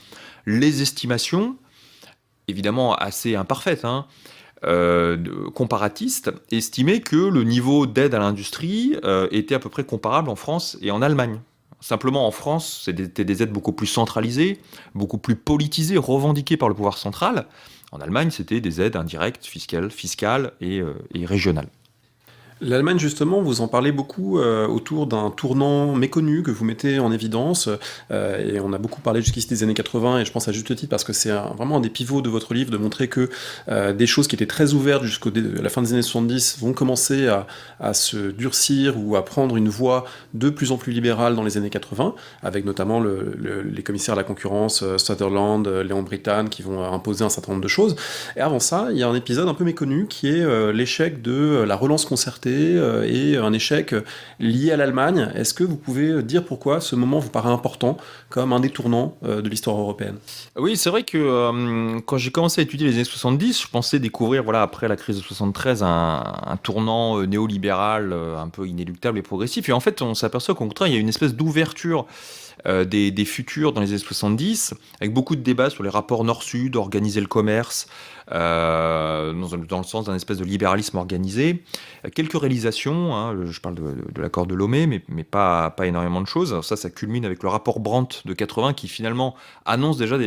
les estimations, évidemment assez imparfaites, comparatistes, estimaient que le niveau d'aide à l'industrie était à peu près comparable en France et en Allemagne. Simplement, en France, c'était des aides beaucoup plus centralisées, beaucoup plus politisées, revendiquées par le pouvoir central. En Allemagne, c'était des aides indirectes, fiscales et régionales. L'Allemagne, justement, vous en parlez beaucoup autour d'un tournant méconnu que vous mettez en évidence, et on a beaucoup parlé jusqu'ici des années 80, et je pense à juste titre parce que c'est vraiment un des pivots de votre livre, de montrer que des choses qui étaient très ouvertes jusqu'à la fin des années 70 vont commencer à se durcir ou à prendre une voie de plus en plus libérale dans les années 80, avec notamment les commissaires à la concurrence, Sutherland, Léon Brittan, qui vont imposer un certain nombre de choses. Et avant ça, il y a un épisode un peu méconnu qui est l'échec de la relance concertée et un échec lié à l'Allemagne. Est-ce que vous pouvez dire pourquoi ce moment vous paraît important comme un des tournants de l'histoire européenne ? Oui, c'est vrai que quand j'ai commencé à étudier les années 70, je pensais découvrir, après la crise de 73, un tournant néolibéral un peu inéluctable et progressif. Et en fait, on s'aperçoit qu'au contraire, il y a une espèce d'ouverture des futurs dans les années 70, avec beaucoup de débats sur les rapports nord-sud, organiser le commerce, dans le sens d'un espèce de libéralisme organisé. Quelques réalisations, je parle de l'accord de Lomé, mais pas énormément de choses. Alors ça culmine avec le rapport Brandt de 80, qui finalement annonce déjà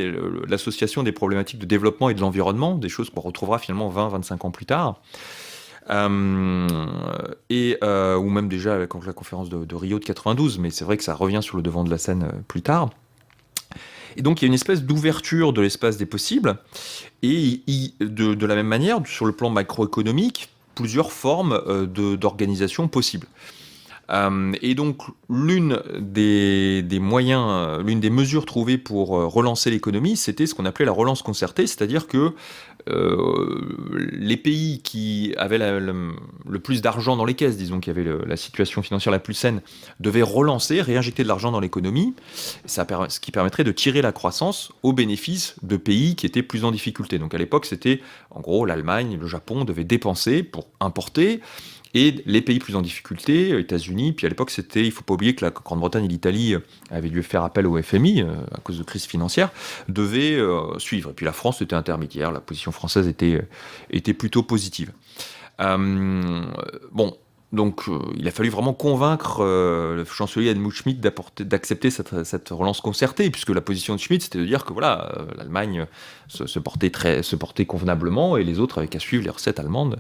l'association des problématiques de développement et de l'environnement, des choses qu'on retrouvera finalement 20-25 ans plus tard. Ou même déjà avec la conférence de Rio de 92, mais c'est vrai que ça revient sur le devant de la scène plus tard. Et donc il y a une espèce d'ouverture de l'espace des possibles, et de la même manière, sur le plan macroéconomique, plusieurs formes d'organisation possibles. Et donc l'une des mesures trouvées pour relancer l'économie, c'était ce qu'on appelait la relance concertée, c'est-à-dire que les pays qui avaient le plus d'argent dans les caisses, disons, qui avaient la situation financière la plus saine, devaient relancer, réinjecter de l'argent dans l'économie, ce qui permettrait de tirer la croissance au bénéfice de pays qui étaient plus en difficulté. Donc à l'époque, c'était en gros l'Allemagne, le Japon devaient dépenser pour importer, et les pays plus en difficulté, États-Unis, puis à l'époque, il ne faut pas oublier que la Grande-Bretagne et l'Italie avaient dû faire appel au FMI à cause de crise financière, devaient suivre. Et puis la France était intermédiaire, la position française était plutôt positive. Donc il a fallu vraiment convaincre le chancelier Helmut Schmidt d'accepter cette relance concertée, puisque la position de Schmidt, c'était de dire que l'Allemagne se portait convenablement et les autres avaient qu'à suivre les recettes allemandes.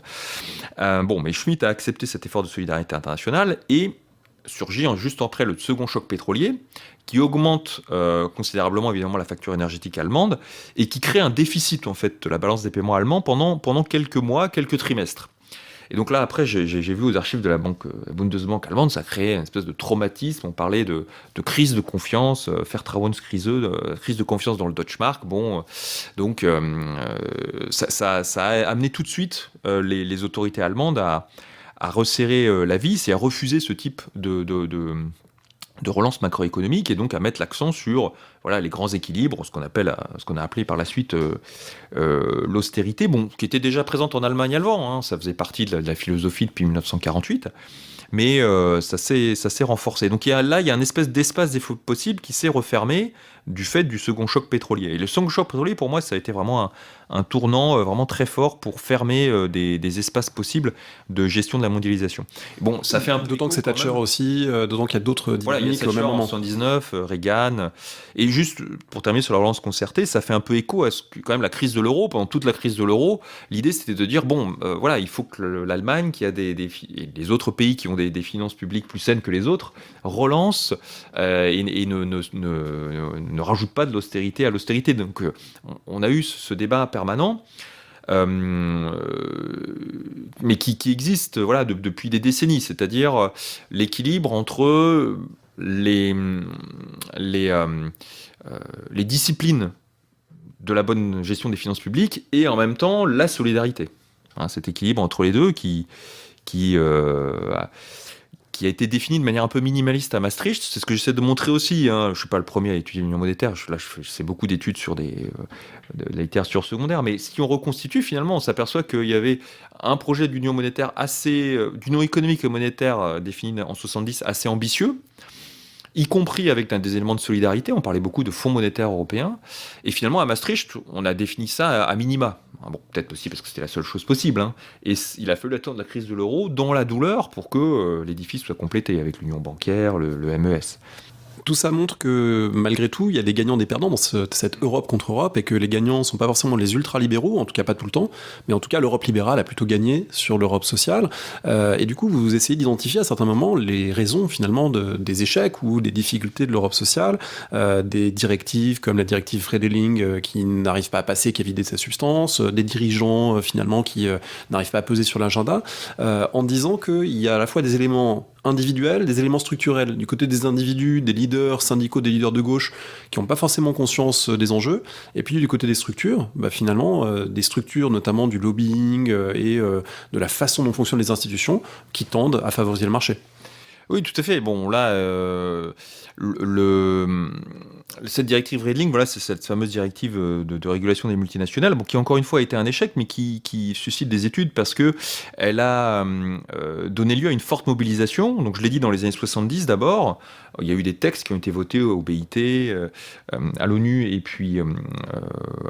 Mais Schmidt a accepté cet effort de solidarité internationale et surgit juste après le second choc pétrolier, qui augmente considérablement évidemment la facture énergétique allemande et qui crée un déficit en fait de la balance des paiements allemands pendant quelques mois, quelques trimestres. Et donc là, après, j'ai vu aux archives de la Bundesbank allemande, ça créait une espèce de traumatisme. On parlait de crise de confiance, Vertrauenskrise, crise de confiance dans le Deutschmark. Donc ça a amené tout de suite les autorités allemandes à resserrer la vis et à refuser ce type de relance macroéconomique, et donc à mettre l'accent sur les grands équilibres, ce qu'on a appelé par la suite l'austérité, qui était déjà présente en Allemagne avant, ça faisait partie de la philosophie depuis 1948, mais ça s'est renforcé. Donc il y a une espèce d'espace des possibles qui s'est refermé du fait du second choc pétrolier. Et le second choc pétrolier, pour moi, ça a été vraiment un tournant vraiment très fort pour fermer des espaces possibles de gestion de la mondialisation. Bon, ça fait un peu D'autant que c'est Thatcher aussi, d'autant qu'il y a d'autres voilà, il y a dynamiques au Thatcher même en moment. 79, Reagan, et juste pour terminer sur la relance concertée, ça fait un peu écho à quand même la crise de l'euro. Pendant toute la crise de l'euro, l'idée c'était de dire bon, voilà, il faut que l'Allemagne, qui a et les autres pays qui ont des finances publiques plus saines que les autres, relance et ne rajoute pas de l'austérité à l'austérité. Donc on a eu ce débat permanent. Mais qui existe voilà, depuis des décennies, c'est-à-dire l'équilibre entre les disciplines de la bonne gestion des finances publiques et en même temps la solidarité. Hein, cet équilibre entre les deux qui a été défini de manière un peu minimaliste à Maastricht. C'est ce que j'essaie de montrer aussi. Hein. Je ne suis pas le premier à étudier l'union monétaire. Je fais beaucoup d'études sur de la littérature secondaire. Mais si on reconstitue, finalement, on s'aperçoit qu'il y avait un projet d'union monétaire d'union économique et monétaire défini en 70 assez ambitieux, y compris avec des éléments de solidarité. On parlait beaucoup de fonds monétaires européens. Et finalement, à Maastricht, on a défini ça à minima. Bon, peut-être aussi parce que c'était la seule chose possible. Hein. Et il a fallu attendre la crise de l'euro dans la douleur pour que l'édifice soit complété avec l'union bancaire, le MES. Tout ça montre que, malgré tout, il y a des gagnants, des perdants dans cette Europe contre Europe, et que les gagnants ne sont pas forcément les ultra-libéraux, en tout cas pas tout le temps, mais en tout cas l'Europe libérale a plutôt gagné sur l'Europe sociale. Et du coup, vous essayez d'identifier à certains moments les raisons, finalement, des échecs ou des difficultés de l'Europe sociale, des directives comme la directive Fredeling qui n'arrive pas à passer, qui a vidé sa substance, des dirigeants, finalement, qui n'arrivent pas à peser sur l'agenda, en disant qu'il y a à la fois des éléments individuels, des éléments structurels. Du côté des individus, des leaders syndicaux, des leaders de gauche qui n'ont pas forcément conscience des enjeux. Et puis du côté des structures, finalement, des structures notamment du lobbying et de la façon dont fonctionnent les institutions qui tendent à favoriser le marché. Oui, tout à fait. Bon, là, cette directive Redling, voilà, c'est cette fameuse directive de régulation des multinationales, bon, qui encore une fois a été un échec, mais qui suscite des études parce que elle a donné lieu à une forte mobilisation. Donc, je l'ai dit dans les années 70 d'abord. Il y a eu des textes qui ont été votés au BIT, à l'ONU et puis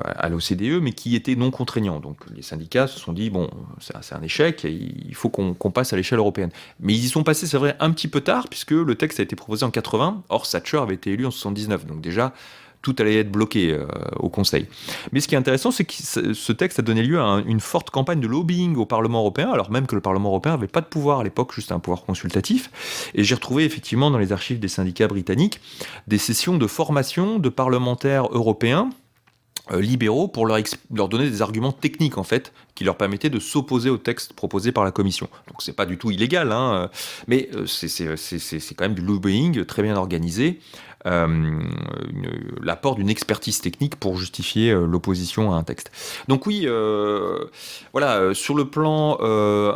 à l'OCDE, mais qui étaient non contraignants. Donc, les syndicats se sont dit bon, c'est un échec, il faut qu'on passe à l'échelle européenne. Mais ils y sont passés, c'est vrai, un petit peu tard, puisque le texte a été proposé en 80. Or, Thatcher avait été élu en 79. Donc déjà, tout allait être bloqué au Conseil. Mais ce qui est intéressant, c'est que ce texte a donné lieu à une forte campagne de lobbying au Parlement européen, alors même que le Parlement européen n'avait pas de pouvoir à l'époque, juste un pouvoir consultatif. Et j'ai retrouvé effectivement dans les archives des syndicats britanniques des sessions de formation de parlementaires européens libéraux pour leur donner des arguments techniques en fait qui leur permettaient de s'opposer au texte proposé par la Commission. Donc c'est pas du tout illégal, hein, mais c'est quand même du lobbying très bien organisé, l'apport d'une expertise technique pour justifier l'opposition à un texte. Donc oui, voilà, sur le plan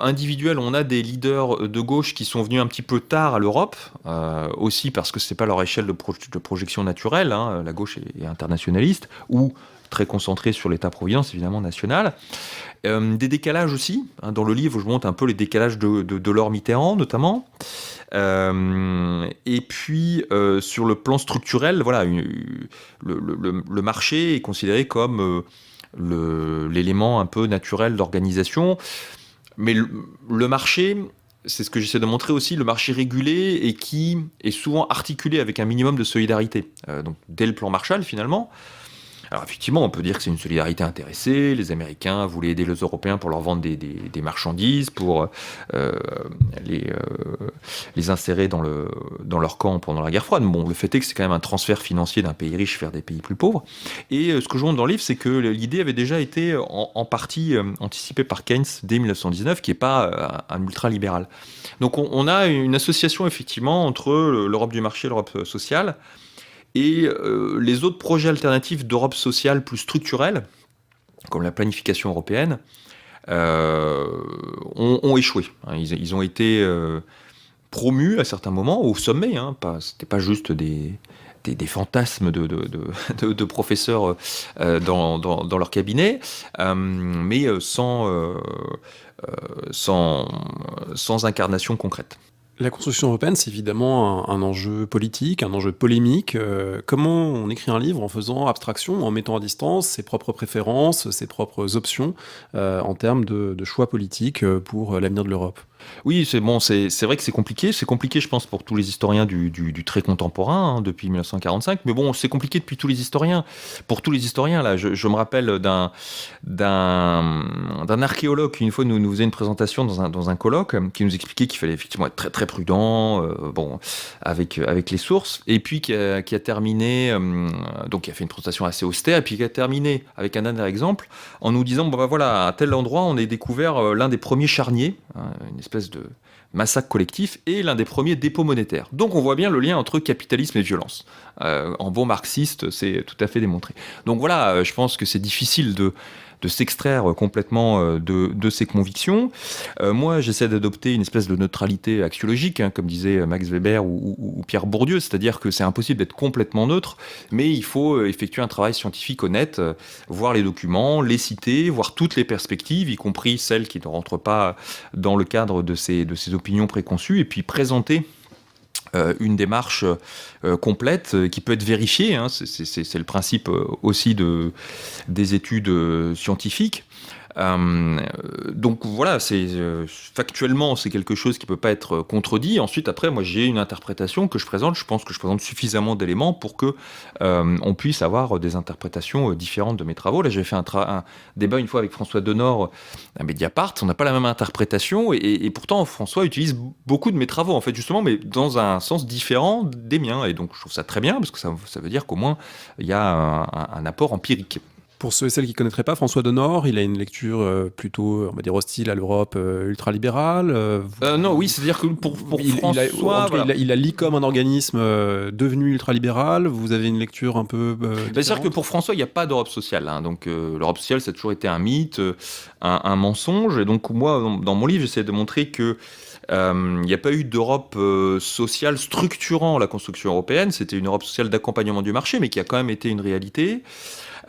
individuel, on a des leaders de gauche qui sont venus un petit peu tard à l'Europe, aussi parce que c'est pas leur échelle de projection naturelle, hein, la gauche est internationaliste, ou très concentré sur l'État-providence, évidemment, national. Des décalages aussi. Hein, dans le livre, je montre un peu les décalages de Delors Mitterrand, notamment. Et puis, sur le plan structurel, voilà, le marché est considéré comme l'élément un peu naturel d'organisation. Mais le marché, c'est ce que j'essaie de montrer aussi, le marché régulé et qui est souvent articulé avec un minimum de solidarité. Donc, dès le plan Marshall, finalement. Alors effectivement, on peut dire que c'est une solidarité intéressée. Les Américains voulaient aider les Européens pour leur vendre des marchandises, pour les insérer dans leur camp pendant la guerre froide. Bon, le fait est que c'est quand même un transfert financier d'un pays riche vers des pays plus pauvres. Et ce que je montre dans le livre, c'est que l'idée avait déjà été en partie anticipée par Keynes dès 1919, qui n'est pas un ultra-libéral. Donc on a une association effectivement entre l'Europe du marché et l'Europe sociale. Et les autres projets alternatifs d'Europe sociale plus structurelle, comme la planification européenne, ont échoué. Ils ont été promus à certains moments au sommet. Hein, c'était pas juste des fantasmes de professeurs dans leur cabinet, mais sans incarnation concrète. La construction européenne, c'est évidemment un enjeu politique, un enjeu polémique. Comment on écrit un livre en faisant abstraction, en mettant à distance ses propres préférences, ses propres options en termes de choix politiques pour l'avenir de l'Europe? Oui, c'est bon, c'est vrai que c'est compliqué. C'est compliqué, je pense, pour tous les historiens du très contemporain, hein, depuis 1945. Mais bon, c'est compliqué depuis tous les historiens. Pour tous les historiens, là, je me rappelle d'un archéologue qui, une fois, nous faisait une présentation dans un colloque, qui nous expliquait qu'il fallait effectivement être très, très prudent, bon, avec les sources. Et puis, qui a terminé, donc, qui a fait une présentation assez austère, et puis qui a terminé avec un dernier exemple, en nous disant, bon, bah, voilà, à tel endroit, on a découvert l'un des premiers charniers, hein, une espèce de massacre collectif et l'un des premiers dépôts monétaires. Donc on voit bien le lien entre capitalisme et violence. En bon marxiste, c'est tout à fait démontré. Donc voilà, je pense que c'est difficile de s'extraire complètement de ses convictions. Moi, j'essaie d'adopter une espèce de neutralité axiologique, hein, comme disait Max Weber ou Pierre Bourdieu, c'est-à-dire que c'est impossible d'être complètement neutre, mais il faut effectuer un travail scientifique honnête, voir les documents, les citer, voir toutes les perspectives, y compris celles qui ne rentrent pas dans le cadre de ces opinions préconçues, et puis présenter une démarche complète qui peut être vérifiée, hein, c'est le principe aussi des études scientifiques. Donc voilà, factuellement c'est quelque chose qui peut pas être contredit. Ensuite, après, moi j'ai une interprétation que je présente. Je pense que je présente suffisamment d'éléments pour que on puisse avoir des interprétations différentes de mes travaux. Là, j'ai fait un débat une fois avec François Denord à Mediapart. On n'a pas la même interprétation et pourtant François utilise beaucoup de mes travaux en fait justement, mais dans un sens différent des miens. Et donc je trouve ça très bien parce que ça veut dire qu'au moins il y a un apport empirique. Pour ceux et celles qui ne connaîtraient pas, François Denord, il a une lecture plutôt, on va dire, hostile à l'Europe ultralibérale. Non, oui, c'est-à-dire que pour François... Il a l'ICOM un organisme devenu ultralibéral. Vous avez une lecture un peu c'est-à-dire que pour François, il n'y a pas d'Europe sociale. Hein. Donc l'Europe sociale, ça a toujours été un mythe, un mensonge. Et donc moi, dans mon livre, j'essaie de montrer que il n'y a pas eu d'Europe sociale structurant la construction européenne. C'était une Europe sociale d'accompagnement du marché, mais qui a quand même été une réalité.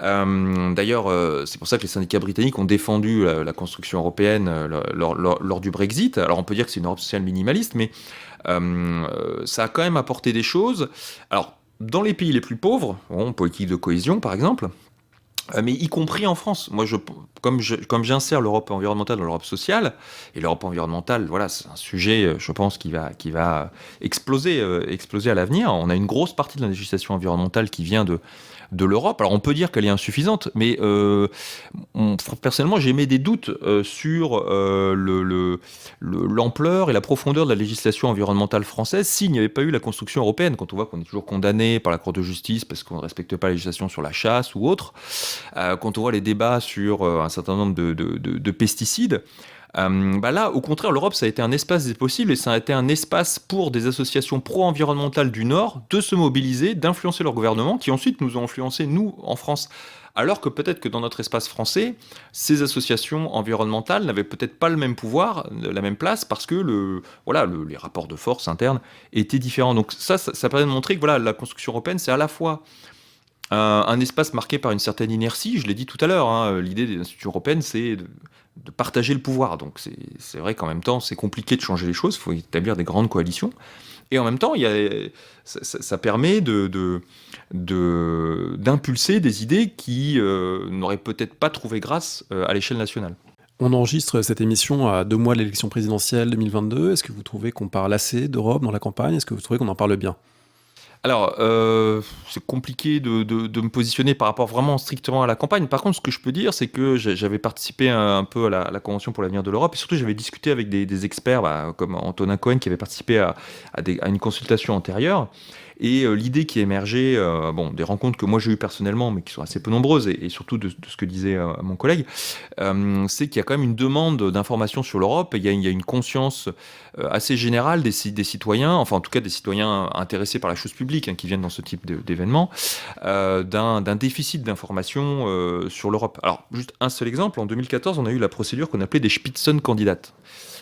D'ailleurs, c'est pour ça que les syndicats britanniques ont défendu la construction européenne lors du Brexit. Alors on peut dire que c'est une Europe sociale minimaliste, mais ça a quand même apporté des choses. Alors, dans les pays les plus pauvres, politique de cohésion par exemple, mais y compris en France. Moi, comme j'insère l'Europe environnementale dans l'Europe sociale, et l'Europe environnementale, voilà, c'est un sujet, je pense, qui va exploser à l'avenir. On a une grosse partie de la législation environnementale qui vient de l'Europe. Alors on peut dire qu'elle est insuffisante, mais personnellement j'émets des doutes sur l'ampleur et la profondeur de la législation environnementale française s'il n'y avait pas eu la construction européenne. Quand on voit qu'on est toujours condamné par la Cour de justice parce qu'on ne respecte pas la législation sur la chasse ou autre, quand on voit les débats sur un certain nombre de pesticides, là, au contraire, l'Europe, ça a été un espace des possibles et ça a été un espace pour des associations pro-environnementales du Nord de se mobiliser, d'influencer leur gouvernement, qui ensuite nous ont influencé, nous, en France. Alors que peut-être que dans notre espace français, ces associations environnementales n'avaient peut-être pas le même pouvoir, la même place, parce que les rapports de force internes étaient différents. Donc ça permet de montrer que la construction européenne, c'est à la fois un espace marqué par une certaine inertie, je l'ai dit tout à l'heure, hein, l'idée des institutions européennes, c'est de partager le pouvoir. Donc c'est vrai qu'en même temps, c'est compliqué de changer les choses, il faut établir des grandes coalitions. Et en même temps, ça permet d'impulser des idées qui n'auraient peut-être pas trouvé grâce à l'échelle nationale. On enregistre cette émission à 2 mois de l'élection présidentielle 2022. Est-ce que vous trouvez qu'on parle assez d'Europe dans la campagne? Est-ce que vous trouvez qu'on en parle bien? Alors, c'est compliqué de me positionner par rapport vraiment strictement à la campagne. Par contre, ce que je peux dire, c'est que j'avais participé un peu à la Convention pour l'avenir de l'Europe, et surtout j'avais discuté avec des experts, comme Antonin Cohen, qui avait participé à une consultation antérieure. Et l'idée qui émergeait, des rencontres que moi j'ai eues personnellement, mais qui sont assez peu nombreuses, et surtout de ce que disait mon collègue, c'est qu'il y a quand même une demande d'information sur l'Europe. Il y a une conscience assez générale des citoyens, enfin en tout cas des citoyens intéressés par la chose publique, hein, qui viennent dans ce type d'événements, d'un déficit d'information sur l'Europe. Alors juste un seul exemple, en 2014, on a eu la procédure qu'on appelait des Spitzenkandidaten.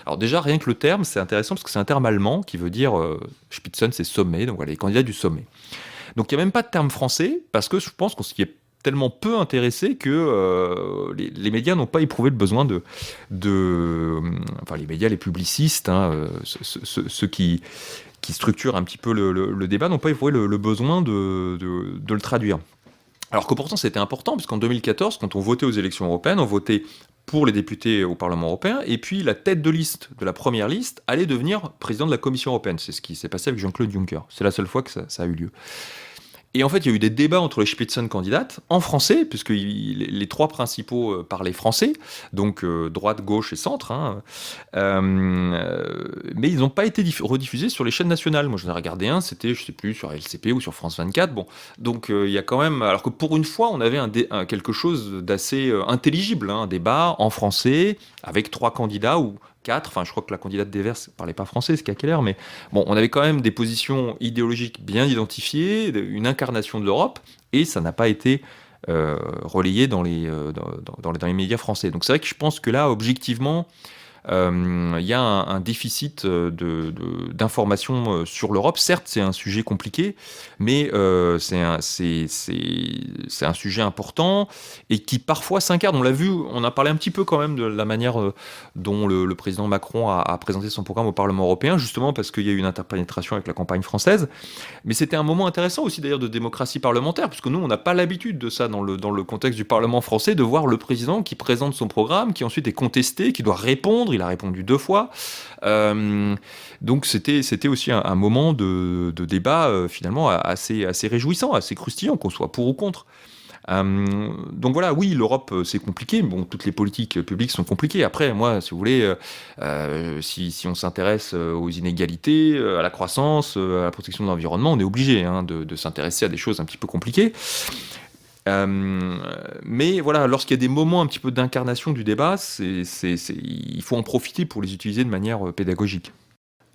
Alors déjà, rien que le terme, c'est intéressant parce que c'est un terme allemand qui veut dire Spitzen, c'est sommet, donc voilà, les candidats du sommet. Donc il n'y a même pas de terme français parce que je pense qu'on s'y est tellement peu intéressés que les médias n'ont pas éprouvé le besoin enfin les médias, les publicistes, ceux qui structurent un petit peu le débat, n'ont pas éprouvé le besoin de le traduire. Alors que pourtant c'était important, puisqu'en 2014, quand on votait aux élections européennes, on votait pour les députés au Parlement européen, et puis la tête de liste de la première liste allait devenir président de la Commission européenne. C'est ce qui s'est passé avec Jean-Claude Juncker. C'est la seule fois que ça a eu lieu. Et en fait, il y a eu des débats entre les Spitzenkandidaten en français, puisque les trois principaux parlaient français, donc droite, gauche et centre, mais ils n'ont pas été rediffusés sur les chaînes nationales. Moi, j'en ai regardé un, c'était, je ne sais plus, sur LCP ou sur France 24. Bon, donc il y a quand même, alors que pour une fois, on avait quelque chose d'assez intelligible, un débat en français avec trois candidats ou 4, enfin je crois que la candidate des Verts ne parlait pas français, c'est Keller, mais bon, on avait quand même des positions idéologiques bien identifiées, une incarnation de l'Europe, et ça n'a pas été relayé dans les médias français. Donc c'est vrai que je pense que là, objectivement, il y a un déficit d'informations sur l'Europe. Certes, c'est un sujet compliqué, mais c'est un sujet important et qui parfois s'incarne. On l'a vu, on a parlé un petit peu quand même de la manière dont le président Macron a présenté son programme au Parlement européen, justement parce qu'il y a eu une interpénétration avec la campagne française. Mais c'était un moment intéressant aussi d'ailleurs de démocratie parlementaire, puisque nous, on n'a pas l'habitude de ça dans le contexte du Parlement français, de voir le président qui présente son programme, qui ensuite est contesté, qui doit répondre. Il a répondu 2 fois. Donc c'était aussi un moment de débat finalement assez réjouissant, assez croustillant, qu'on soit pour ou contre. Donc voilà, oui, l'Europe c'est compliqué. Bon, toutes les politiques publiques sont compliquées. Après, moi, si vous voulez, si on s'intéresse aux inégalités, à la croissance, à la protection de l'environnement, on est obligé de s'intéresser à des choses un petit peu compliquées. Mais voilà, lorsqu'il y a des moments un petit peu d'incarnation du débat, il faut en profiter pour les utiliser de manière pédagogique.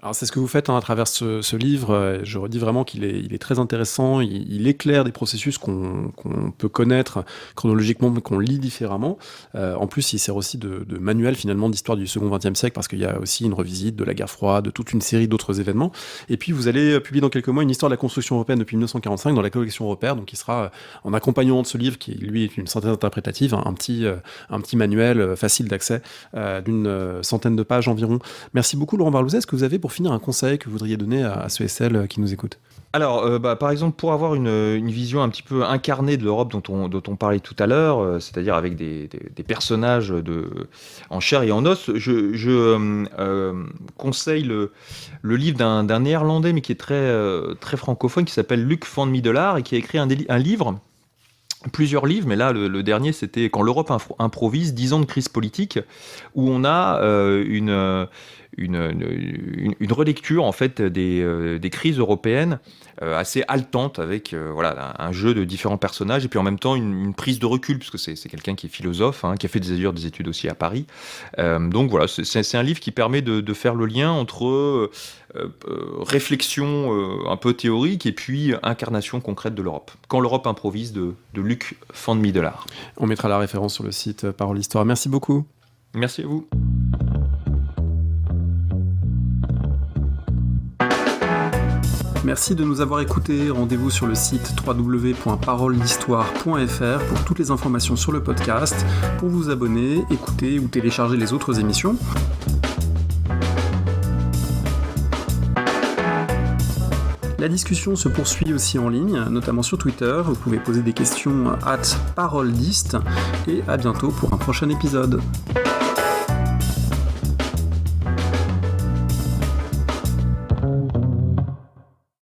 Alors c'est ce que vous faites à travers ce livre. Je redis vraiment qu'il est très intéressant. Il éclaire des processus qu'on peut connaître chronologiquement, mais qu'on lit différemment. En plus, il sert aussi de manuel finalement d'histoire du second XXe siècle, parce qu'il y a aussi une revisite de la guerre froide, de toute une série d'autres événements. Et puis vous allez publier dans quelques mois une histoire de la construction européenne depuis 1945 dans la collection Repères, donc qui sera en accompagnement de ce livre qui lui est une synthèse interprétative, un petit manuel facile d'accès d'une centaine de pages environ. Merci beaucoup Laurent Barlouzet. Est-ce que vous avez pour finir un conseil que vous voudriez donner à ceux et celles qui nous écoutent? Alors, par exemple, pour avoir une vision un petit peu incarnée de l'Europe dont on parlait tout à l'heure, c'est-à-dire avec des personnages en chair et en os, je conseille le livre d'un Néerlandais, mais qui est très francophone, qui s'appelle Luc van Middelaar, et qui a écrit un livre, plusieurs livres, mais là, le dernier, c'était « Quand l'Europe improvise, 10 ans de crise politique », où on a une relecture en fait des crises européennes assez haletante, avec un jeu de différents personnages, et puis en même temps une prise de recul, puisque c'est quelqu'un qui est philosophe, qui a fait des études aussi à Paris. Donc voilà, c'est un livre qui permet de faire le lien entre réflexion un peu théorique et puis incarnation concrète de l'Europe. Quand l'Europe improvise, de Luc van Middelaar. On mettra la référence sur le site Parole Histoire. Merci beaucoup. Merci à vous. Merci de nous avoir écoutés. Rendez-vous sur le site www.parolehistoire.fr pour toutes les informations sur le podcast, pour vous abonner, écouter ou télécharger les autres émissions. La discussion se poursuit aussi en ligne, notamment sur Twitter. Vous pouvez poser des questions @paroledist et à bientôt pour un prochain épisode.